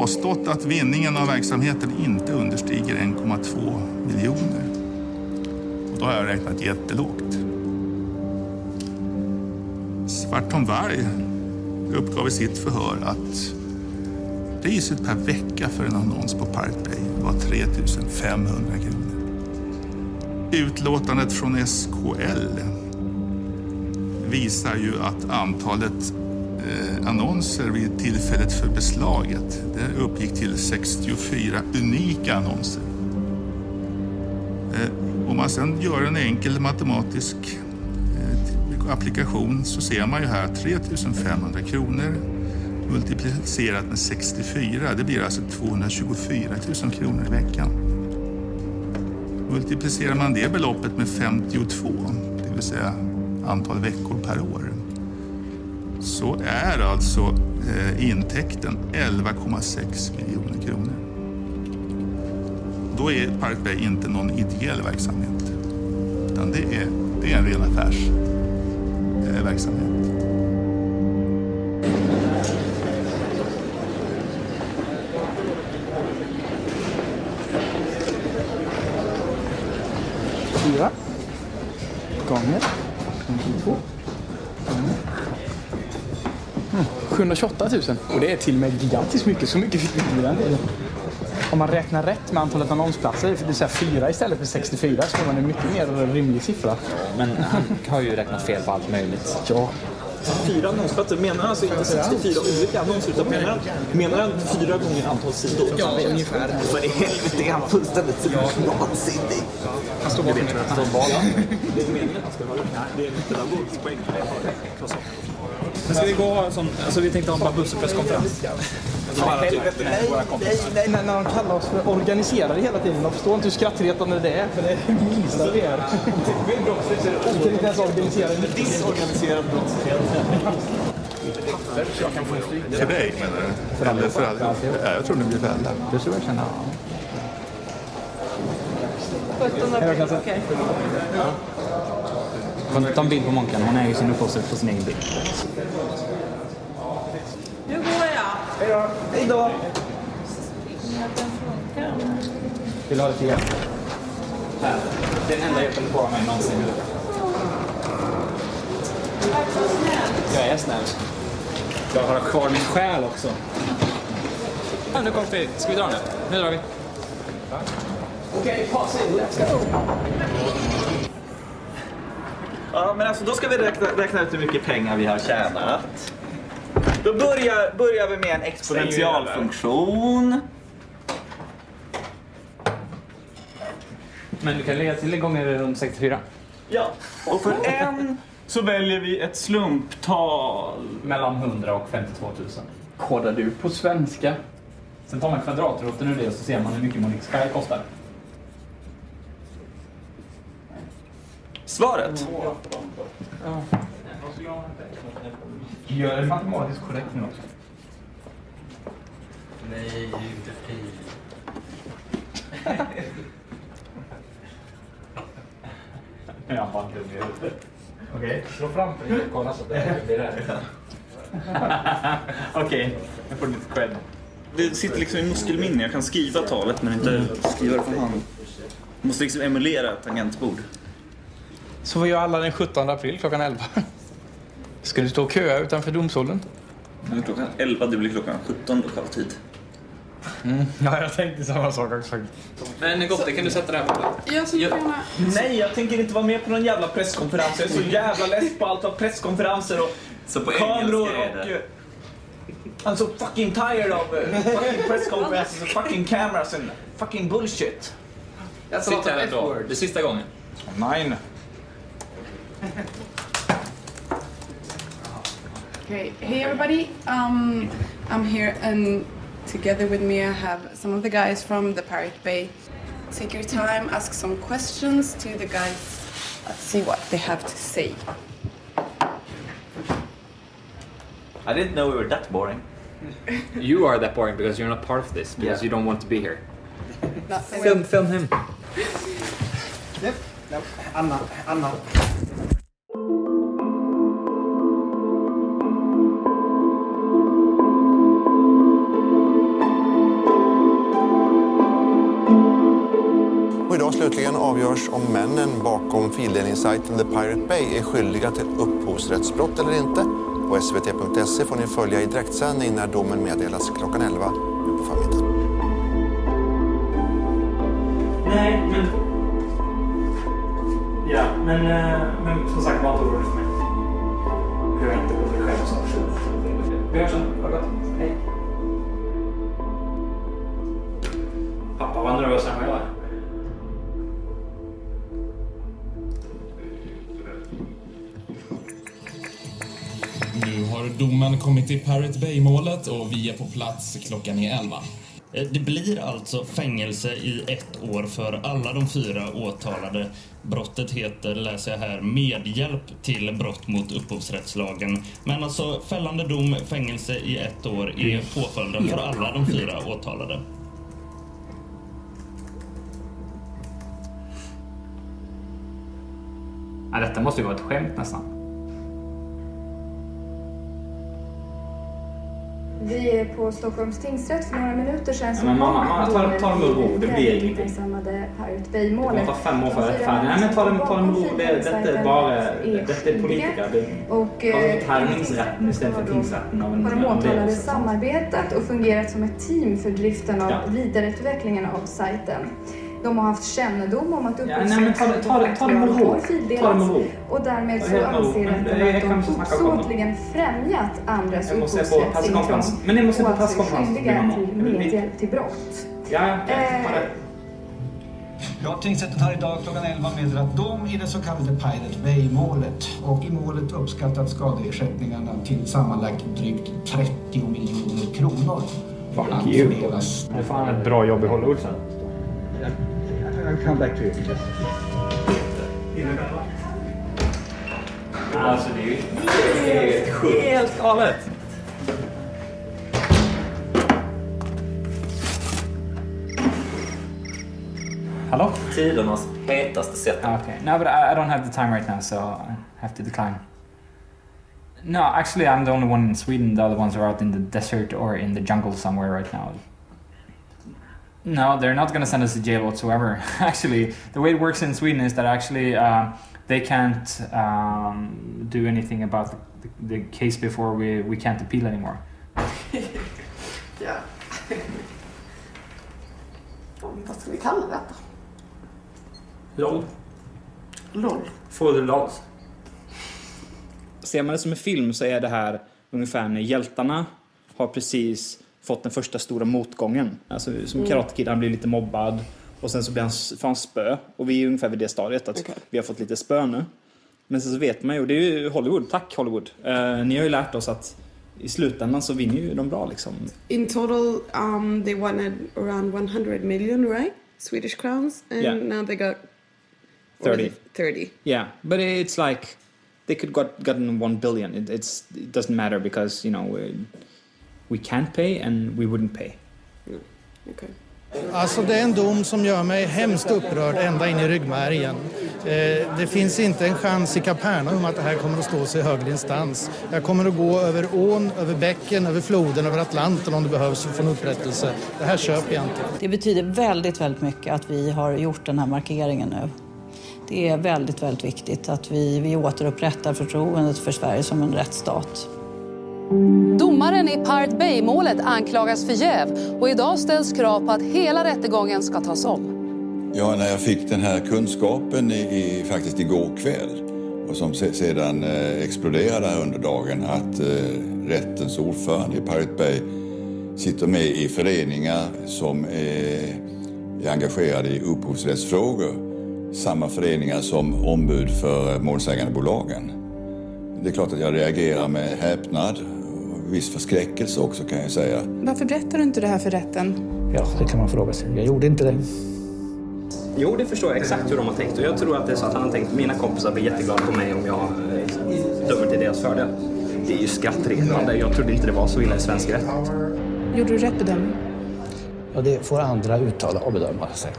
påstått att vinningen av verksamheten inte understiger 1,2 miljoner. Och då har jag räknat jättelågt. Svartholm Varg uppgav i sitt förhör att priset per vecka för en annons på Pirate Bay var 3 500 kronor. Utlåtandet från SKL visar ju att antalet annonser vid tillfället för beslaget det uppgick till 64 unika annonser. Om man sedan gör en enkel matematisk applikation så ser man ju här 3 500 kronor multiplicerat med 64. Det blir alltså 224 000 kronor i veckan. Multiplicerar man det beloppet med 52, det vill säga antal veckor per år, så är alltså intäkten 11,6 miljoner kronor. Då är Pirate Bay inte någon ideell verksamhet, utan det är en ren affärsverksamhet. Gånger 52. 728 000. Och det är till och med gigantiskt mycket. Så mycket fick vi inte den delen. Om man räknar rätt med antalet annonsplatser, det vill säga 4 istället för 64, så får man en mycket mer rimlig siffra. Men han har ju räknat fel på allt möjligt. Ja. 4 annonsplatser, menar han alltså inte 64 olika annonser, utan menar han 4 gånger antal sidor? Ja, ungefär. För i helvete är han fullständigt vansinnig. Han står bakom det. Det är meningen att han ska vara det är en pedagogisk poäng. Men ska vi gå och ha en sån, alltså vi tänkte ha en Babusser-presskonferens. Nej, när de kallar oss för organiserare hela tiden. De förstår inte hur skrattretande det är, för det är det minsta vi är. Vi kan inte ens organisera en disorganiserad brottslighet. För dig menar du? Eller för alla? Ja, jag tror det blir fälla. Det tror jag känner. Okej. Kan ta en bild på Månkan, hon är ju sin upphovsrätt på sin egen bild. Nu går jag. Hej då. Vill du ha lite hjälp? Här. Det är den enda hjälpen du får av mig någonsin. Jag är snäll. Jag har kvar min själ också. Ja, nu kommer Fredrik. Ska vi dra nu? Nu drar vi. Okej, pass in. Let's go. Ja, men alltså då ska vi räkna ut hur mycket pengar vi har tjänat. Då börjar vi med en exponentialfunktion. Men du kan lägga till en gång runt 64. Ja, och för en så väljer vi ett slumptal. Mellan 100 och 52 000. Kodar du på svenska? Sen tar man kvadratroten ur det och så ser man hur mycket Monique Sky kostar. Svaret? Ja. Gör det matematiskt korrekt nu också. Nej, inte fri. Jag har inte med det. Okej, slå fram för dig och kolla så att det blir rätt. Okej, jag får lite cred. Det sitter liksom i muskelminne. Jag kan skriva talet men inte skriva det för hand. Jag måste liksom emulera ett tangentbord. Så vad gör alla den 17 april klockan 11? Ska du stå och köa utanför domstolen? Klockan 11, det blir klockan 17 lokal tid. Ja, jag tänkte samma sak också. Men Gotte, kan du sätta det här på? Nej, jag tänker inte vara med på någon jävla presskonferens. Jag är så jävla less på allt av presskonferenser och så på kameror och... I'm so fucking tired of fucking press conferences and fucking cameras and fucking bullshit. Sitt här då. Det är sista gången. Nej. Okay, hey everybody. I'm here and together with me I have some of the guys from the Pirate Bay. Take your time, ask some questions to the guys. Let's see what they have to say. I didn't know we were that boring. You are that boring because you're not part of this, because you don't want to be here. Film him. Yep. No, I'm not. avgörs om männen bakom fildelningssajten The Pirate Bay är skyldiga till upphovsrättsbrott eller inte. På svt.se får ni följa i direktsändning när domen meddelas klockan 11 nu på förmiddagen. Nej, men... Ja, men som sagt, var inte orolig för mig. Jag är inte på mig själv så. Vi hörs sen. Ha det gott. Hej. Pappa var nervös än vad jag är. Nu har domen kommit till Pirate Bay-målet och vi är på plats, klockan är 11. Det blir alltså fängelse i 1 år för alla de 4 åtalade. Brottet heter, läser jag här, medhjälp till brott mot upphovsrättslagen. Men alltså fällande dom, fängelse i 1 år är påföljden för alla de 4 åtalade. Ja, detta måste ju vara ett skämt nästan. Vi är på Stockholms tingsrätt för några minuter sedan. Ja, men mamma, ta dem med ro, det blir ingenting. Pirate Bay-målet. Det kommer ta 5 år för det. Nej, men ta dem med ro, detta är politiker. Och härningsrätten istället för tingsrätten. Har de åtalade samarbetat och fungerat som ett team för driften av vidareutvecklingen av sajten. De har haft kännedom om att ta dem med ro. Och därmed så anser att de uppsåtligen främjat andras upphovsrättsintrång och alltså skyldiga till medhjälp till brott. Ja, tingsrätten har idag klockan 11 meddelat dom i det så kallade Pirate Bay-målet. Och i målet uppskattat skadeersättningarna till sammanlagt drygt 30 miljoner kronor. Fuck you. Det är fan ett bra jobb i Hollywood sen. I'll come back to you. Alltså det är ju helt galet. Hello? Tidernas hetaste sätt. Okay. No, but I don't have the time right now, so I have to decline. No, actually I'm the only one in Sweden. The other ones are out in the desert or in the jungle somewhere right now. No, they're not going to send us to jail whatsoever. Actually, the way it works in Sweden is that actually they can't do anything about the case before we can't appeal anymore. Ja. Vad ska vi kalla detta? LOL. LOL. For the lols. Ser man det som en film så är det här ungefär när hjältarna har precis fått den första stora motgången. Alltså som Karate Kid, han blir lite mobbad och sen så blir han spö. Och vi är ungefär vid det stadiet att vi har fått lite spö nu. Men sen så vet man ju, och det är ju Hollywood, tack Hollywood. Ni har ju lärt oss att i slutändan så vinner ju de bra liksom. In total they won around 100 million, right? Swedish crowns, and now they got 30. Yeah, but it's like they could gotten 1 billion. It doesn't matter because, you know, we can't pay and we wouldn't pay. Okay. Alltså det är en dom som gör mig hemskt upprörd ända in i ryggmärgen. Det finns inte en chans i Kapernaum att det här kommer att stå sig i högre instans. Jag kommer att gå över ån, över bäcken, över floden, över Atlanten om det behövs för att få en upprättelse. Det här köper jag inte. Det betyder väldigt, väldigt mycket att vi har gjort den här markeringen nu. Det är väldigt, väldigt viktigt att vi återupprättar förtroendet för Sverige som en rättsstat. Domaren i Pirate Bay-målet anklagas för jäv och idag ställs krav på att hela rättegången ska tas om. Ja, när jag fick den här kunskapen faktiskt igår kväll och som sedan exploderade här under dagen att rättens ordförande i Pirate Bay sitter med i föreningar som är engagerade i upphovsrättsfrågor. Samma föreningar som ombud för målsägandebolagen. Det är klart att jag reagerar med häpnad och viss förskräckelse också kan jag säga. Varför berättar du inte det här för rätten? Ja, det kan man fråga sig. Jag gjorde inte det. Jo, det förstår jag exakt hur de har tänkt. Och jag tror att det är så att han har tänkt att mina kompisar blir jätteglada på mig om jag dömer till deras fördel. Det är ju skrattretande. Jag trodde inte det var så illa i svensk rätt. Gjorde du rätt bedömning? Ja, det får andra uttala och bedöma sig.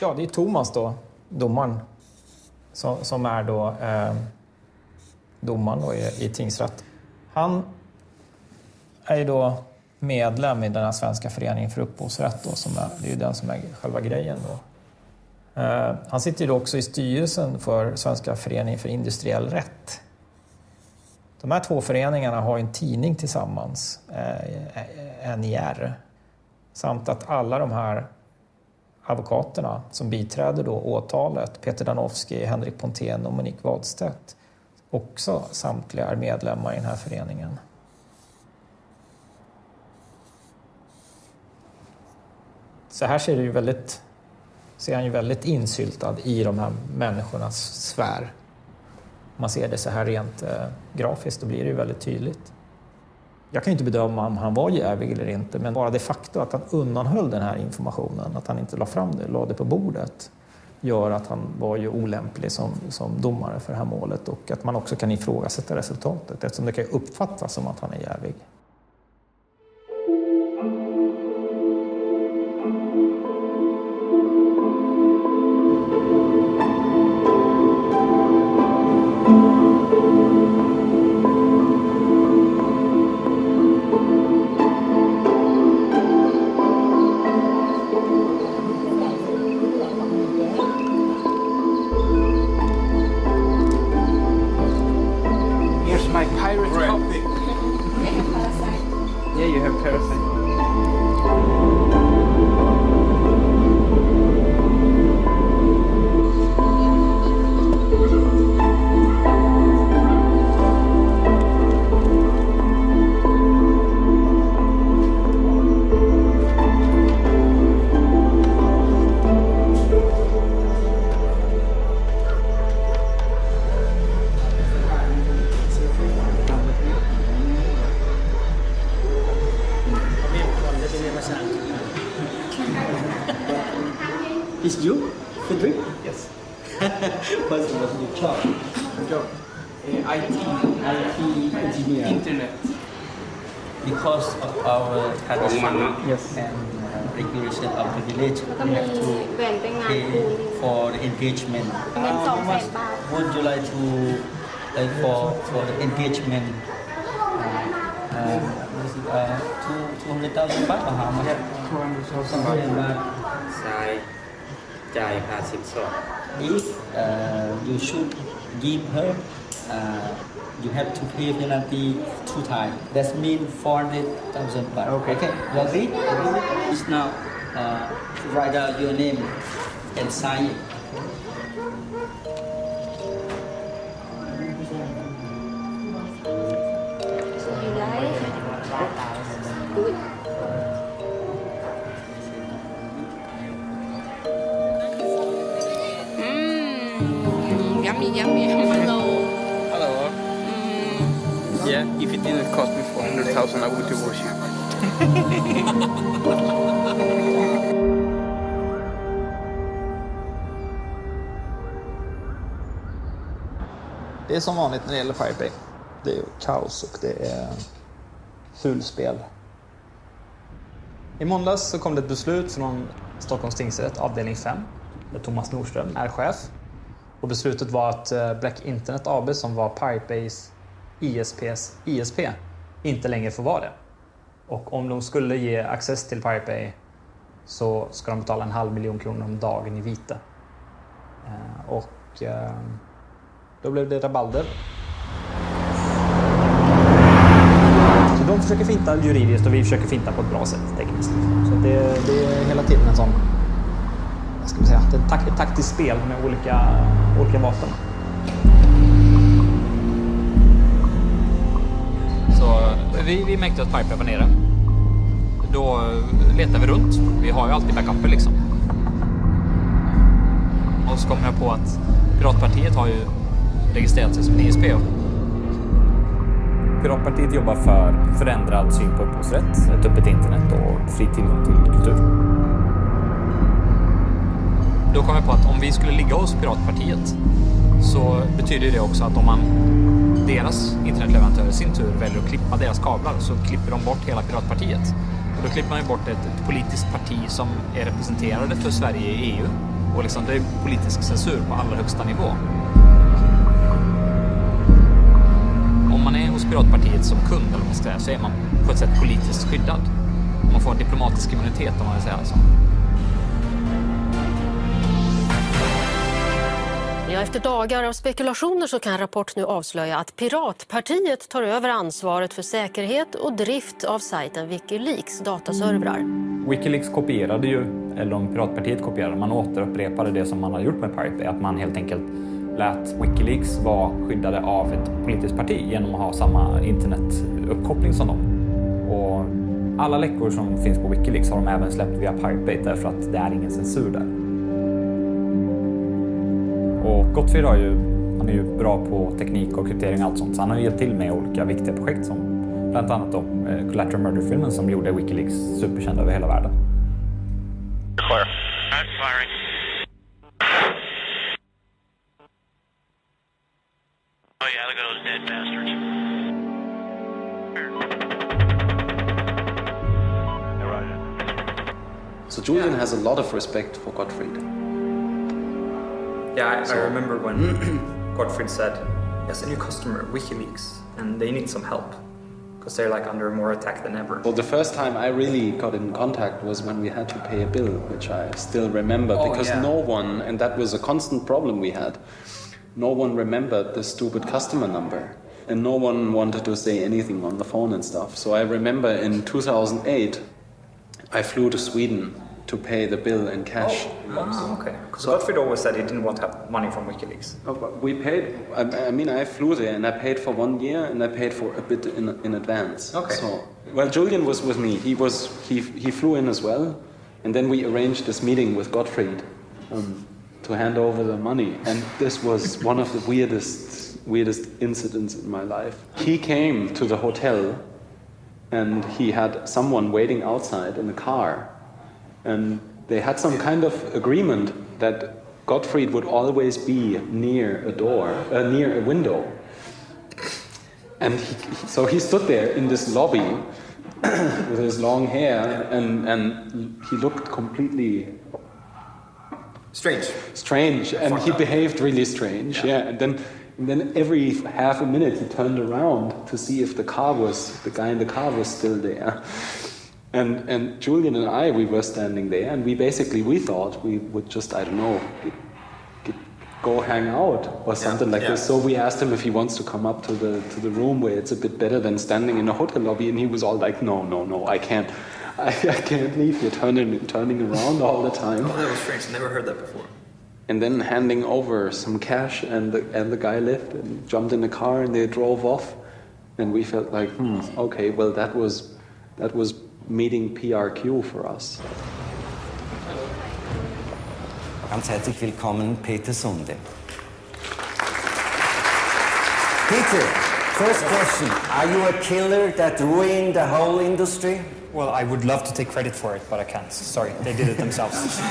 Ja, det är Thomas då, domaren, som är då domaren då i tingsrätt. Han är ju då medlem i den här Svenska föreningen för upphovsrätt då, det är ju den som är själva grejen då. Han sitter ju då också i styrelsen för Svenska föreningen för industriell rätt. De här två föreningarna har en tidning tillsammans, NIR, samt att alla de här advokaterna som biträder då åtalet, Peter Danowski, Henrik Pontén och Monique Wadstedt, också samtliga är medlemmar i den här föreningen. Så här ser han ju väldigt insyltad i de här människornas sfär. Om man ser det så här rent grafiskt, då blir det ju väldigt tydligt. Jag kan ju inte bedöma om han var jävig eller inte, men bara det faktum att han undanhöll den här informationen, att han inte la fram det, la det på bordet, gör att han var ju olämplig som domare för det här målet, och att man också kan ifrågasätta resultatet eftersom det kan uppfattas som att han är jävig. Is you, Fredrik? Yes. What's your job? Job? IT engineer. Internet. Because of our tradition yes. and regulation of the village, we have to pay for the engagement. How much would you like to pay for the engagement? 200,000 baht or how much? 200,000 baht. จ่ายค่าสินสอด If you should give her, you have to pay penalty 2 times. That means 400,000 baht. Okay. You agree? It's now write down your name and sign it. Yummy. Hello. Yeah, if it didn't cost me 400,000, I would divorce you. Det är som vanligt när det gäller Pirate Bay. Det är kaos och det är fulspel. I måndags så kom det ett beslut från Stockholms tingsrätt, avdelning 5, där Thomas Nordström är chef. Och beslutet var att Black Internet AB, som var Pirate Bays ISP, inte längre får vara det. Och om de skulle ge access till Pirate Bay så ska de betala 500 000 kronor om dagen i vite. Då blev det rabalder. Så de försöker finta juridiskt och vi försöker finta på ett bra sätt tekniskt. Så det är hela tiden en sån, vad ska man säga, ett taktiskt spel med olika vapen. Så vi märkte att Piper var nere. Då letar vi runt. Vi har ju alltid backuper liksom. Och så kommer jag på att Piratpartiet har ju registrerat sig som en ISP. Piratpartiet jobbar för förändrad syn på upphovsrätt, ett öppet internet och fri tillgång till kultur. Då kom jag på att om vi skulle ligga hos Piratpartiet så betyder det också att om deras internetleverantörer i sin tur väljer att klippa deras kablar så klipper de bort hela Piratpartiet. Och då klipper man ju bort ett politiskt parti som är representerade för Sverige i EU. Och liksom, det är politisk censur på allra högsta nivå. Om man är hos Piratpartiet som kund eller vad man ska säga, så är man på ett sätt politiskt skyddad. Man får en diplomatisk immunitet om man vill säga så. Ja, efter dagar av spekulationer så kan Rapport nu avslöja att Piratpartiet tar över ansvaret för säkerhet och drift av sajten Wikileaks dataservrar. Wikileaks kopierade ju, eller om Piratpartiet kopierade, man återupprepade det som man har gjort med Pirate Bay. Att man helt enkelt lät Wikileaks vara skyddade av ett politiskt parti genom att ha samma internetuppkoppling som dem. Och alla läckor som finns på Wikileaks har de även släppt via Pirate Bay därför att det är ingen censur där. Och Gottfried han är ju bra på teknik och kryptering och allt sånt, så han har hjälpt till med olika viktiga projekt som bland annat då Collateral Murder-filmen som gjorde Wikileaks superkänd över hela världen. Clear. I'm firing. Oh yeah, look at those dead bastards. So Julian has a lot of respect for Gottfried. Yeah, I remember when Gottfried said, yes, a new customer, WikiLeaks, and they need some help because they're like under more attack than ever. Well, the first time I really got in contact was when we had to pay a bill, which I still remember because no one, and that was a constant problem we had, no one remembered the stupid customer number and no one wanted to say anything on the phone and stuff. So I remember in 2008, I flew to Sweden to pay the bill in cash. Oh, okay. Because Gottfried always said he didn't want to have money from WikiLeaks. Oh, but we paid. I flew there and I paid for 1 year and I paid for a bit in advance. Okay. So, well, Julian was with me. He flew in as well, and then we arranged this meeting with Gottfried to hand over the money. And this was one of the weirdest incidents in my life. He came to the hotel, and he had someone waiting outside in the car. And they had some kind of agreement that Gottfried would always be near a door, near a window. And so he stood there in this lobby with his long hair, and he looked completely strange, and he behaved really strange. Yeah, and then every half a minute he turned around to see if the guy in the car was still there. And Julian and I, we were standing there, and we thought we would just, I don't know, go hang out or something like this. So we asked him if he wants to come up to the room where it's a bit better than standing in a hotel lobby, and he was all like, no, I can't leave. You're turning around all the time. Oh, that was strange. I never heard that before. And then handing over some cash, and the guy left and jumped in the car, and they drove off, and we felt like, okay, well that was meeting PRQ for us. Ganz herzlich willkommen, Peter Sunde. Peter, first question. Are you a killer that ruined the whole industry? Well, I would love to take credit for it, but I can't. Sorry, they did it themselves.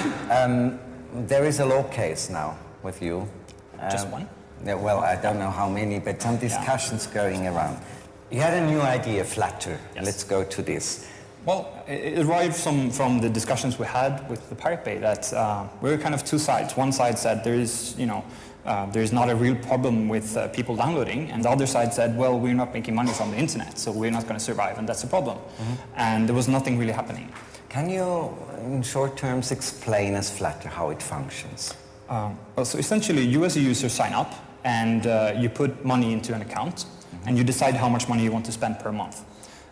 There is a law case now with you. Just one? Yeah, well, I don't know how many, but some discussions going around. You had a new idea, Flutter. Yes. Let's go to this. Well, it arrived from the discussions we had with the Pirate Bay that we were kind of two sides. One side said there is not a real problem with people downloading, and the other side said, well, we're not making money from the internet, so we're not going to survive, and that's a problem. Mm-hmm. And there was nothing really happening. Can you, in short terms, explain as Flutter how it functions? Well, so essentially, you as a user sign up, and you put money into an account, and you decide how much money you want to spend per month.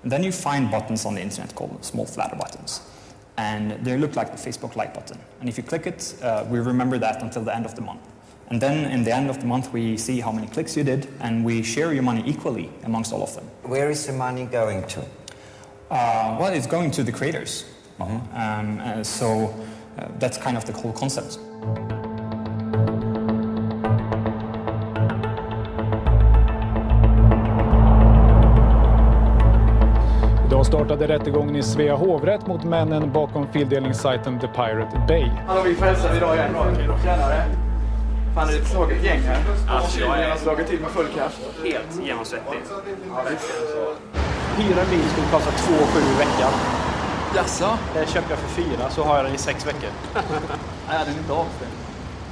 And then you find buttons on the internet called small Flutter buttons. And they look like the Facebook like button. And if you click it, we remember that until the end of the month. And then in the end of the month, we see how many clicks you did, and we share your money equally amongst all of them. Where is the money going to? Well, it's going to the creators. Mm-hmm. So that's kind of the whole concept. Idag startade rättegången i Svea hovrätt mot männen bakom fildelningssajten The Pirate Bay. Hallå, vi frälsar idag igen. Tjänare. Fan, det är ett slaget gäng här. Alltså, jag har slagit till med full kraft. Helt genomsvettig. Hyra en bil skulle kosta 2,7 i veckan. Jaså? Den köpte jag för 4, så har jag den i 6 veckor. Nej, den är inte avstängd.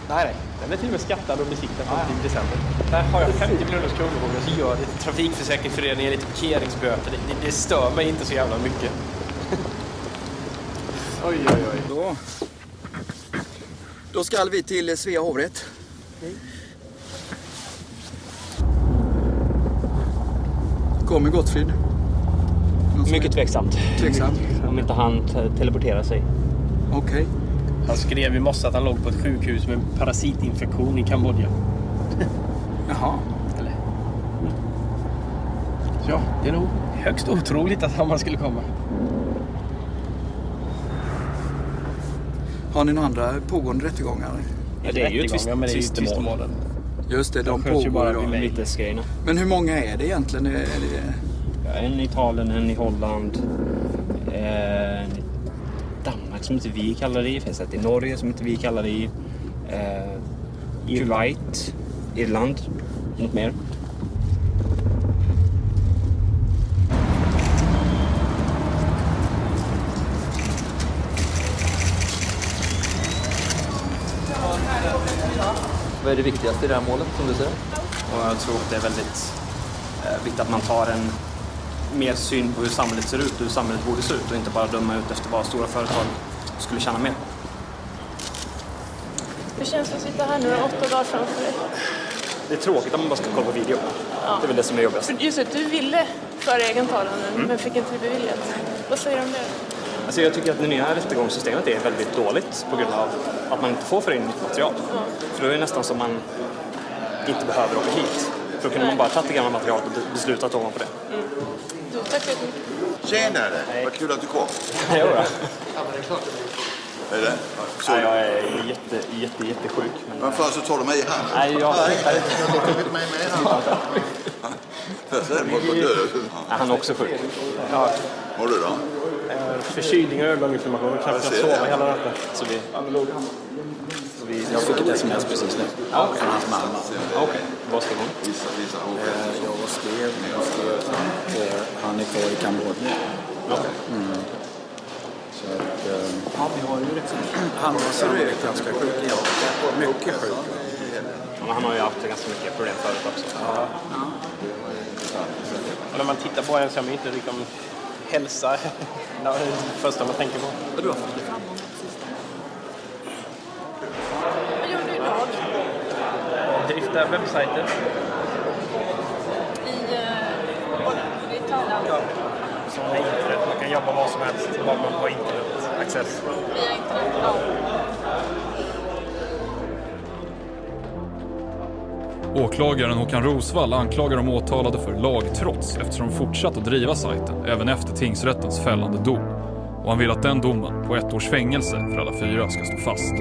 Nej. Den är till och med skattad och besiktad i december. Där har jag 50 miljoner kronor så gör det till Trafikförsäkringsföreningen, lite parkeringsböter. Det stör mig inte så jävla mycket. Oj. Då ska vi till Svea hovrätt. Kommer Gottfrid? Mycket tveksamt. Tveksamt? Om inte han teleporterar sig. Okej. Han skrev i morse att han låg på ett sjukhus med en parasitinfektion i Kambodja. Jaha. Eller? Ja, det är nog högst otroligt att han skulle komma. Har ni några andra pågående rättegångar? Ja, det är ju tvistemålen. Just det, de pågår bara vitesgrejerna. Men hur många är det egentligen? Är det... Ja, en i Italien, en i Holland. En i Danmark som inte vi kallar det i. Finns ett i Norge som inte vi kallar det i. Kuwait, Irland, något mer. Vad är det viktigaste i det här målet som du ser? Och jag tror att det är väldigt viktigt att man tar en mer syn på hur samhället ser ut och hur samhället borde se ut och inte bara döma ut efter vad stora företag skulle tjäna mer. Hur känns det att sitta här nu 8 dagar framför dig? Det är tråkigt att man bara ska kolla på video. Ja. Det är väl det som är jobbigast. Just det, du ville föra egen talan men fick inte det beviljat. Vad säger du om det? Alltså jag tycker att det nya rättegångssystemet är väldigt dåligt på grund av att man inte får föra in nytt material. Ja. För då är det nästan som man inte behöver åka hit. För då kunde man bara ta det gamla materialet och beslutat ovanpå det. Du, tack för det. Tjenare, vad kul att du kom. Ja, då. Är det? Nej, jag är jättesjuk. Varför så tar du mig i hand? Nej, jag har tagit mig med han är också sjuk. Ja. Mår du då? Förkylning och ögoninflammation. Jag knappt kan sova hela natten. Jag fick ett sms precis nu. Från hans mamma. Okej. Vad skrev hon? Jag skrev att han är kvar i Kambodja. Okej. Så att vi har ju han var sannolikt ganska sjuk. Ja, mycket sjuk. Men han har ju haft ganska mycket problem förut också. Ja. Och när man tittar på en så är man inte liksom hälsa det är det första man tänker på. Vad du har fått fram? Vad gör du idag? Drifta webbsajter. I Italien? Ja. Som är internet. Man kan jobba vad som helst. Bara man har internet-access. Via internet, ja. Åklagaren Håkan Rosvall anklagar de åtalade för lagtrots eftersom de fortsatt att driva sajten även efter tingsrättens fällande dom. Och han vill att den domen på 1 års fängelse för alla 4 ska stå fast.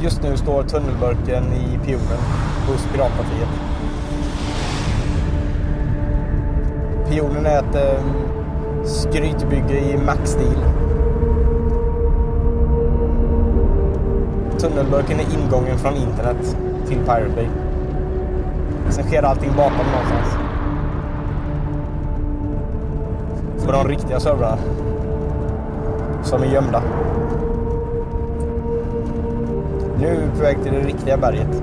Just nu står tunnelburken i Pionen hos Piratpartiet. Pionen är ett skrytbygge i Max-stil. Tunnelburken är ingången från internet till Pirate Bay. Sen sker allting bakom någonstans. På de riktiga servrarna. Som är gömda. Nu är vi på väg till det riktiga berget.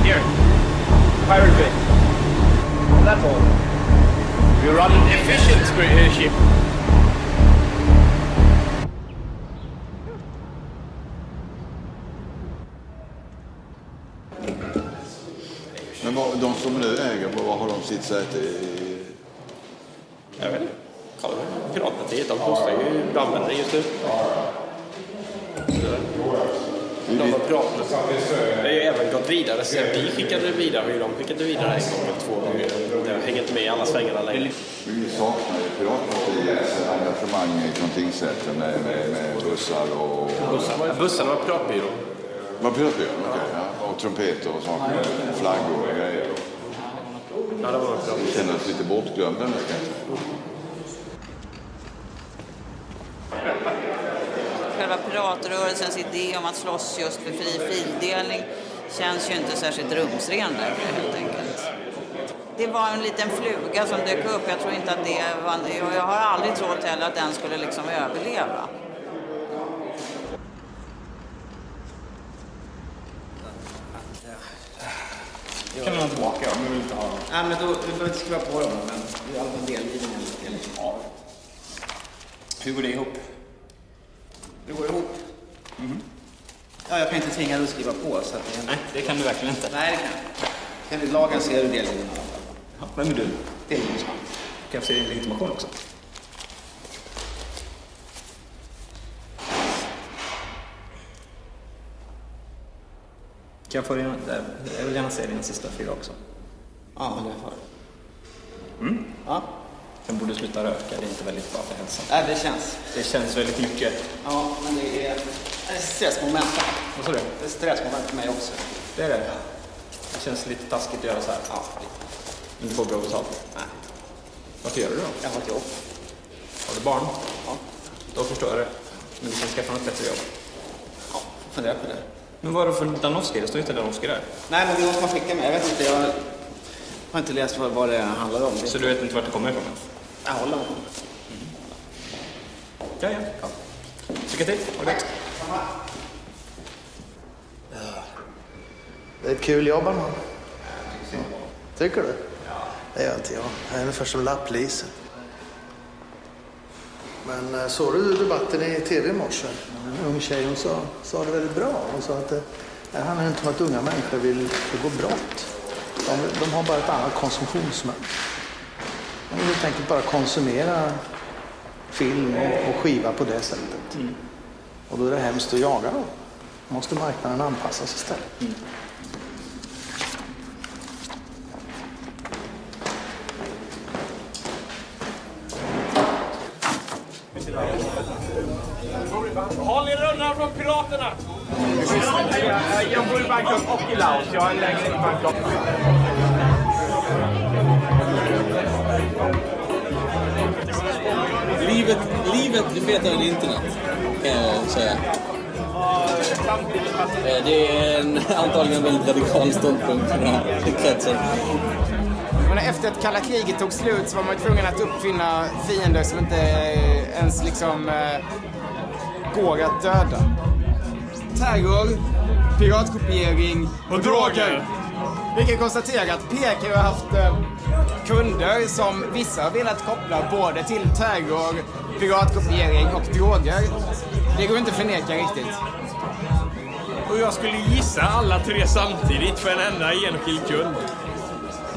Here, Pirate Bay. That's all. We run an efficient ship. Men de som nu äger, vad har de sitt säte i? Jag vet inte. Piratpartiet, de kostar ju använder just nu. De har pratat. Det har ju även gått vidare. Sen vi skickade vidare, de skickade vidare en gång eller 2 gånger. Det hänger inte med i alla svängarna längre. Vi saknar ju Piratpartiets engagemang från tingsrätten med bussar och... Bussarna var piratbyrå. Var piratbyrå? Okej, ja. Och trumpeter och saker. Flaggor och grejer. Ja, det var bra. Vi känner oss lite bortglömda nu kanske. Själva piratrörelsens idé om att slåss just för fri fildelning känns ju inte särskilt rumsren där, helt enkelt. Det var en liten fluga som dök upp. Jag tror inte att det var... Jag har aldrig trott heller att den skulle liksom överleva. Kan man tillbaka om du vill inte ha dem? Nej, men då behöver inte skriva på dem, men det är i alla fall delgivningen av. Hur går det ihop? Det går ihop. Ja, jag kan inte tvinga dig att skriva på. Så att Nej, det kan du verkligen inte. Nej, det kan jag. Enligt lagen ser du delgivningen i alla fall. Ja, vem är du? Delgivningsman. Kan jag se din legitimation också? Kan jag få din... Jag vill gärna se din sista 4 också. Ja, det har jag. Ja. Sen borde sluta röka, det är inte väldigt bra för hälsan. Nej, det känns. Det känns väldigt mycket. Ja, men det är stressmoment. Vad sa du? Det är stressmoment för mig också. Det är det? Det känns lite taskigt att göra så här. Ja, inte få bra betalt. Nej. Varför gör du då? Jag har ett jobb. Har du barn? Ja. Då förstår jag det. Men du ska skaffa något bättre jobb. Ja, fundera på det. Men vad är det för Danowski? Det står inte Danowski där. Nej, men det måste man skicka med. Jag vet inte, jag har inte läst vad det handlar om. Så du vet inte vart det kommer ifrån? Jag håller om. Ja. Lycka till. Ha det gott. Det är ett kul jobb, man. Tycker du? Det gör inte jag. Jag är ungefär som lapplisen. Men såg du debatten i tv i morse? En ung tjej, hon sa det väldigt bra. Hon sa att det handlar inte om att unga människor vill begå brott. De har bara ett annat konsumtionsmönster. De vill helt enkelt bara konsumera film och skiva på det sättet. Och då är det hemskt att jaga dem. Då måste marknaden anpassas istället. Håll er undan från piraterna! Jag bor i Bangkok och i Laos. Jag har en lägenhet i Bangkok. Livet är fetare än internet, kan jag säga. Det är antagligen en väldigt radikal ståndpunkt för den här kretsen. Men efter att kalla kriget tog slut så var man tvungen att uppfinna fiender som inte ens liksom går att döda. Terror, piratkopiering och droger. Vi kan konstatera att PK har haft kunder som vissa har velat koppla både till terror, piratkopiering och droger. Det går inte att förneka riktigt. Och jag skulle gissa alla 3 samtidigt för en enda enskild kund.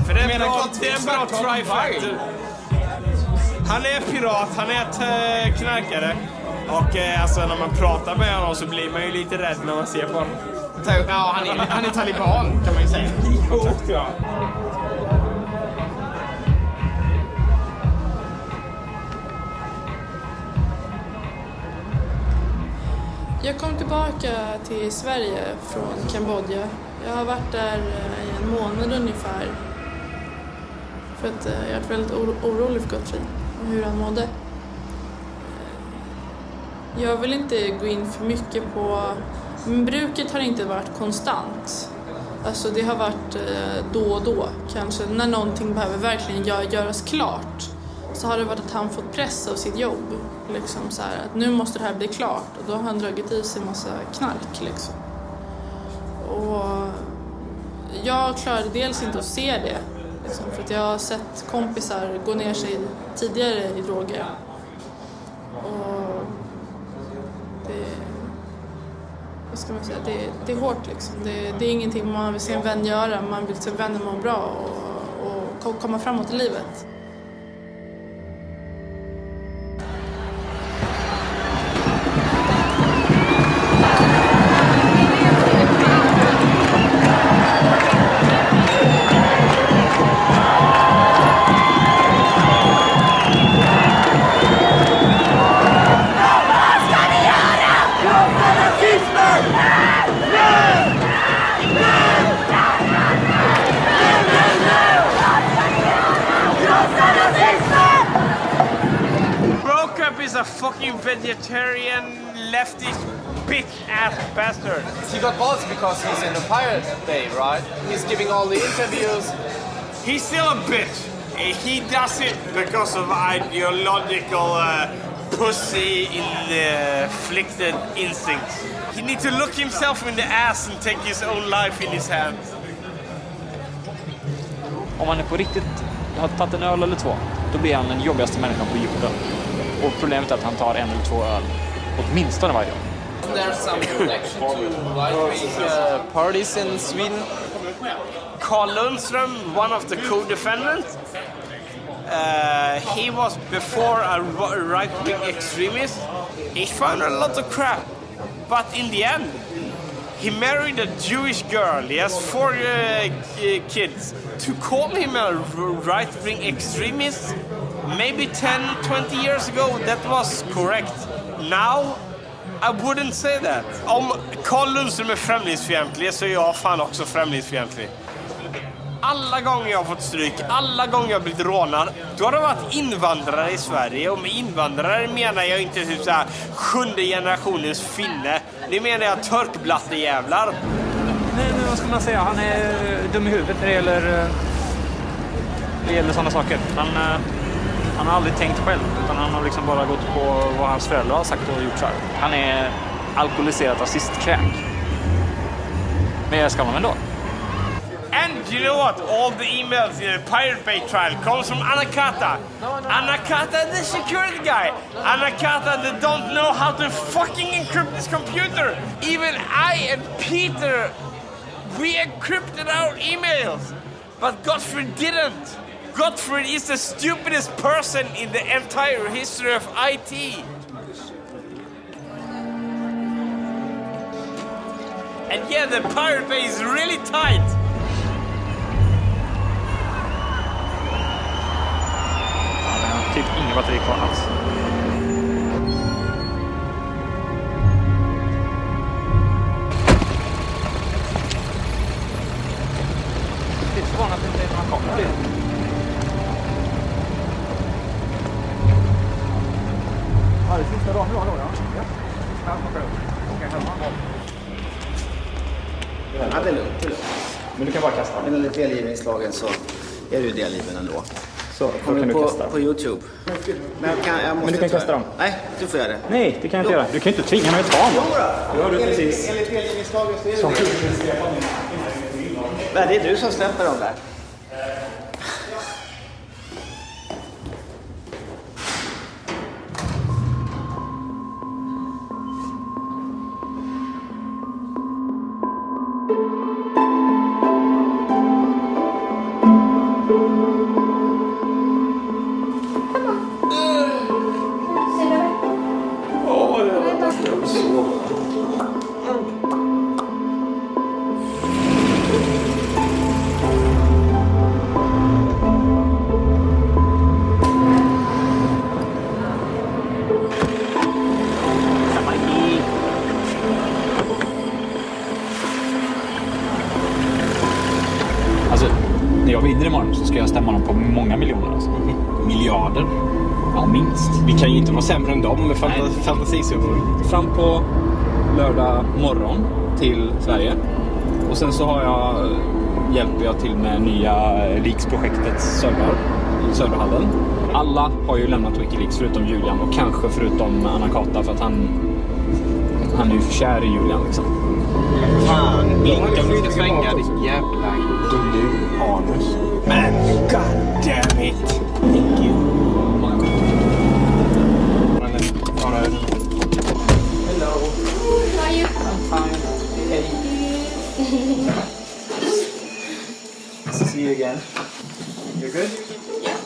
För det är en bra trifactor. Han är pirat, han är knarkare. Och alltså när man pratar med honom så blir man ju lite rädd när man ser på honom. Ja, han är taliban kan man ju säga. Ja. Jag kom tillbaka till Sverige från Kambodja. Jag har varit där i en månad ungefär. För att jag är väldigt orolig för Gottfrid och hur han mådde. Jag vill inte gå in för mycket på... Men bruket har inte varit konstant. Alltså det har varit då och då kanske. När någonting behöver verkligen göras klart så har det varit att han fått press av sitt jobb. Liksom så här, att nu måste det här bli klart. Och då har han dragit i sig en massa knark liksom. jag klarade dels inte att se det. Liksom, för att jag har sett kompisar gå ner sig tidigare i droger. Och vad ska man säga, det är hårt liksom. Det är ingenting man vill se en vän göra. Man vill se vännen må bra och komma framåt i livet. Is a fucking vegetarian leftist bitch-ass bastard. He got balls because he's in the Pirate Bay, right? He's giving all the interviews. He's still a bitch. He does it because of ideological pussy-inflicted instincts. He needs to look himself in the ass and take his own life in his hands. Om man är på riktigt har tagit en öl eller två, då blir han den jobbigaste människan på jorden. Och problemet är att han tar en eller två öl åtminstone varje dag. There's some connection to right-wing parties in Sweden. Carl Lundström, one of the co-defendants, he was before a right-wing extremist. He found a lot of crap, but in the end, he married a Jewish girl. He has 4 kids. To call him a right-wing extremist, maybe 10-20 years ago, that was correct. Now, I wouldn't say that. Om Carl Lundström är främlingsfientlig så är jag fan också främlingsfientlig. Alla gånger jag har fått stryk, alla gånger jag har blivit rånad, då har det varit invandrare i Sverige. Och med invandrare menar jag inte typ såhär 7:e generationens finne. Det menar jag törkblattejävlar. Nej, men vad ska man säga? Han är dum i huvudet när det gäller sådana saker. Han har aldrig tänkt själv, utan han har liksom bara gått på vad hans föräldrar har sagt och gjort så här. Han är alkoholiserat rasistkräk. Men jag ska man ändå. And you know what? All the emails in the Pirate Bay trial comes from Anakata. Anakata, the security guy. Anakata, that don't know how to fucking encrypt this computer. Even I and Peter, we encrypted our emails. But Gottfried didn't. Gottfried is the stupidest person in the entire history of IT. And yeah, the Pirate Bay is really tight. Typ inga batteri kvar alls. Det är förvånat att det inte är några kameror. Ja, det sista dagen nu har då. Ja, det är lugnt. Men du kan bara kasta. Men enligt delgivningslagen så är det ju delgiven ändå. Så kan du kasta. På YouTube. Men du kan kasta dem. Nej, du får göra det. Nej, det kan jag inte göra. Du kan inte tvinga mig att ta dem. Jo, då. Enligt delgivningslagen så är det. Nej, det är du som släpper dem där. När jag vinner imorgon så ska jag stämma dem på många miljoner. Alltså. Miljarder? Ja, minst. Vi kan ju inte vara sämre än dem med fantasisummor. Fram på lördag morgon till Sverige. Och sen så hjälper jag till med nya Leaks-projektets server i serverhallen. Alla har ju lämnat Wikileaks förutom Julian och kanske förutom Anakata för att han är ju kär i Julian liksom. Fan, blinka om du ska svänga, ditt jävla anus. Men god damn it! Thank you. Hello. How are you? I'm fine. Hey. See you again. You're good? Yeah.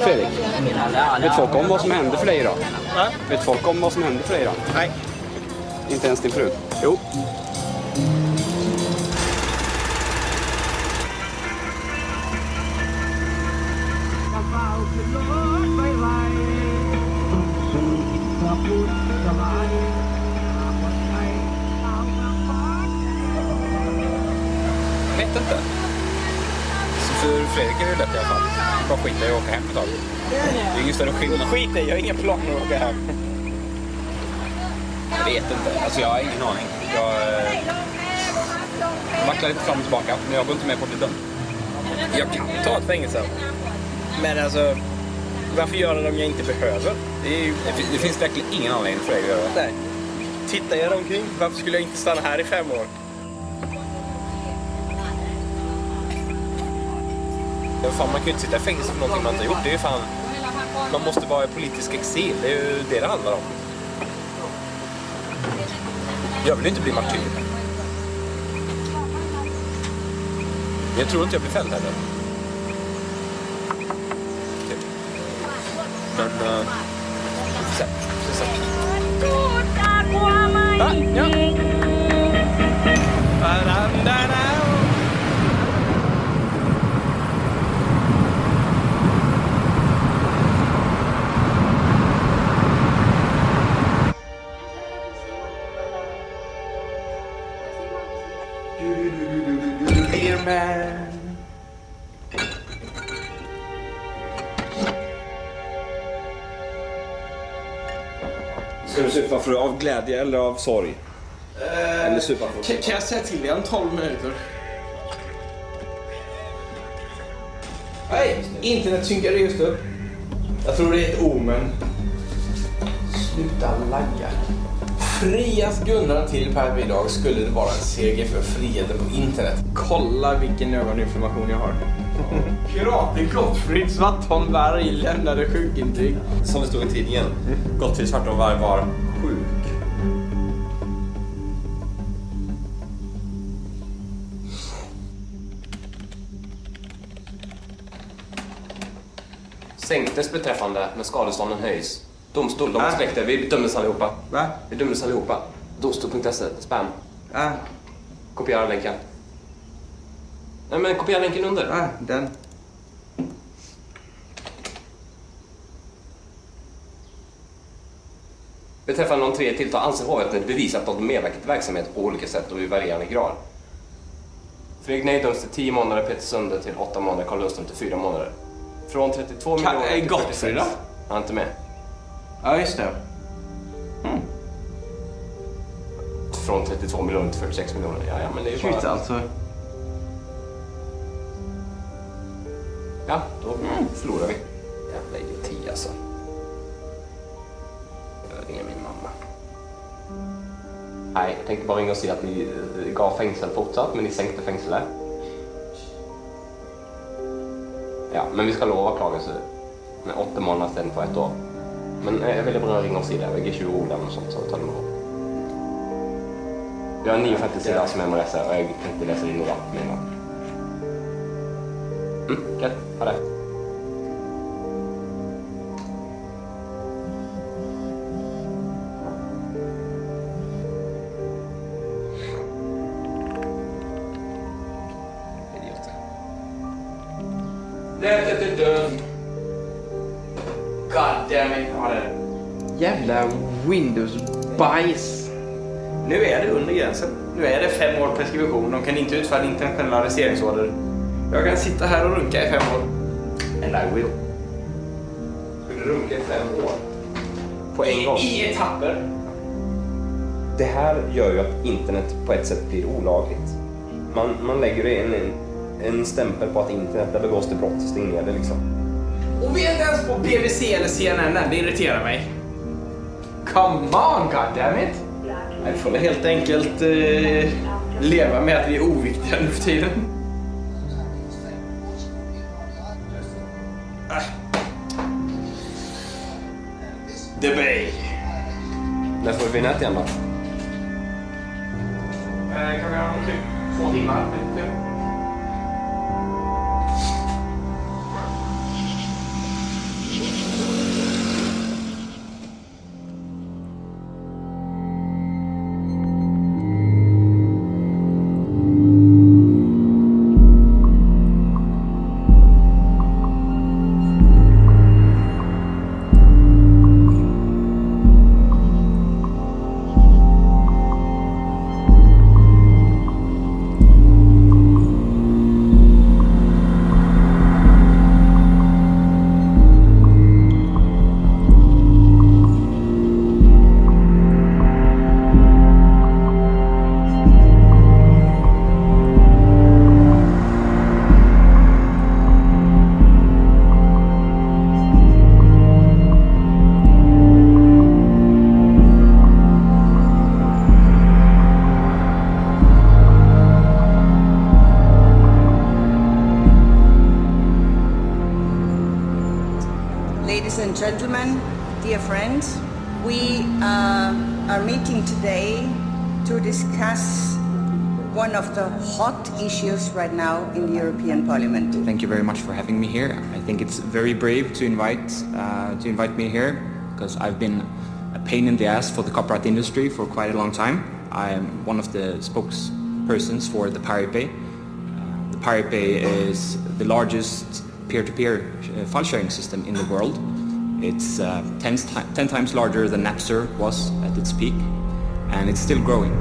Fredrik, vet folk om vad som händer för dig idag? Va? Vet folk om vad som händer för dig idag? Nej. Inte ens din fru? Jo. Jag vet inte. Så för Fredrik är det lätt i alla fall. Bara skita i och åka hem ett tag. Det är ingen större skillnad. Skit i, jag har inga planer att åka hem. Jag vet inte. Alltså jag har ingen aning. Jag vacklar lite fram och tillbaka. Men jag går inte med på att bli dömd. Jag kan ta ett fängelse. Men alltså, varför göra det om jag inte behöver? Det finns verkligen ingen anledning för dig att göra det. Nej. Titta er omkring. Varför skulle jag inte stanna här i 5 år? Ja, fan, man kan ju inte sitta i fängelse för någonting man inte har gjort. Det är ju fan... Man måste vara i politisk exil. Det är ju det handlar om. Jag vill ju inte bli martyr. Jag tror inte jag blir fälld heller. Men... vi får se. Ja. Ska du supa för av glädje eller av sorg? Eller supa för... Kan jag säga till dig om 12 minuter? Nej, internet synkade just upp. Jag tror det är ett omen. Sluta lagga. Frias Gunnar till Per idag skulle det vara en seger för friheten på internet. Kolla vilken ögoninformation jag har. Piraten Gottfrid Svartholm Varg lämnade sjukintyg. Som det stod i tidningen. Gottfrid Svartholm Varg var sjuk. Sänktes beträffande, men skadestånden höjs. Domstol, de aspekter, vi dömdes allihopa. Va? Vi dömdes allihopa. Domstol.se, spam. Kopiera länken. Nej, men kopiera länken under. Den. Beträffande de 3 tilltal anser hovrätten bevisat att de medverkat i verksamhet på olika sätt och i varierande grad. Fredrik Ney döms till 10 månader, Peter Sunde till 8 månader, Carl Lundström till 4 månader. Från 32 miljoner till 46. Han är inte med. Ja, just det. Från 32 miljoner till 46 miljoner. Ja, men det är ju bara... Shit, alltså. Ja, då förlorar vi. Jävla idioti alltså. Jag ringer min mamma. Nej, jag tänkte bara ringa och säga att ni gav fängsel fortsatt, men ni sänkte fängsel. Ja, men vi ska lova klagelse med 8 månader istället för 1 år. Men jag vill bara ringa och säga det. Jag ger 20 ord och sånt, så tar det med. Jag har 950 sidor som jag må läsa och jag tänkte läsa in några på mina. Gött, ha det. God damn it. Ja, det. Jävla Windows-bajs. Nu är det under gränsen. Nu är det 5 år preskription. De kan inte utfärda internationella arresteringsorder. Jag kan sitta här och runka i 5 år. And I will. Skulle du runka i 5 år? På en gång? I etapper. Det här gör ju att internet på ett sätt blir olagligt. Man lägger det i en stämpel på att internet där begås det brott. Stäng ner det liksom. Och vi är inte ens på BBC eller CNN, det irriterar mig. Come on, goddammit! Jag får helt enkelt leva med att vi är oviktiga nu för tiden. The Bay. När får vi nät igen då? Kan vi ha typ 2 timmar? Ladies and gentlemen, dear friends, we are meeting today to discuss one of the hot issues right now in the European Parliament. Thank you very much for having me here. I think it's very brave to invite me here because I've been a pain in the ass for the copyright industry for quite a long time. I am one of the spokespersons for the Pirate Bay. The Pirate Bay is the largest peer-to-peer file sharing system in the world. It's 10 times larger than Napster was at its peak, and it's still growing.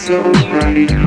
So right.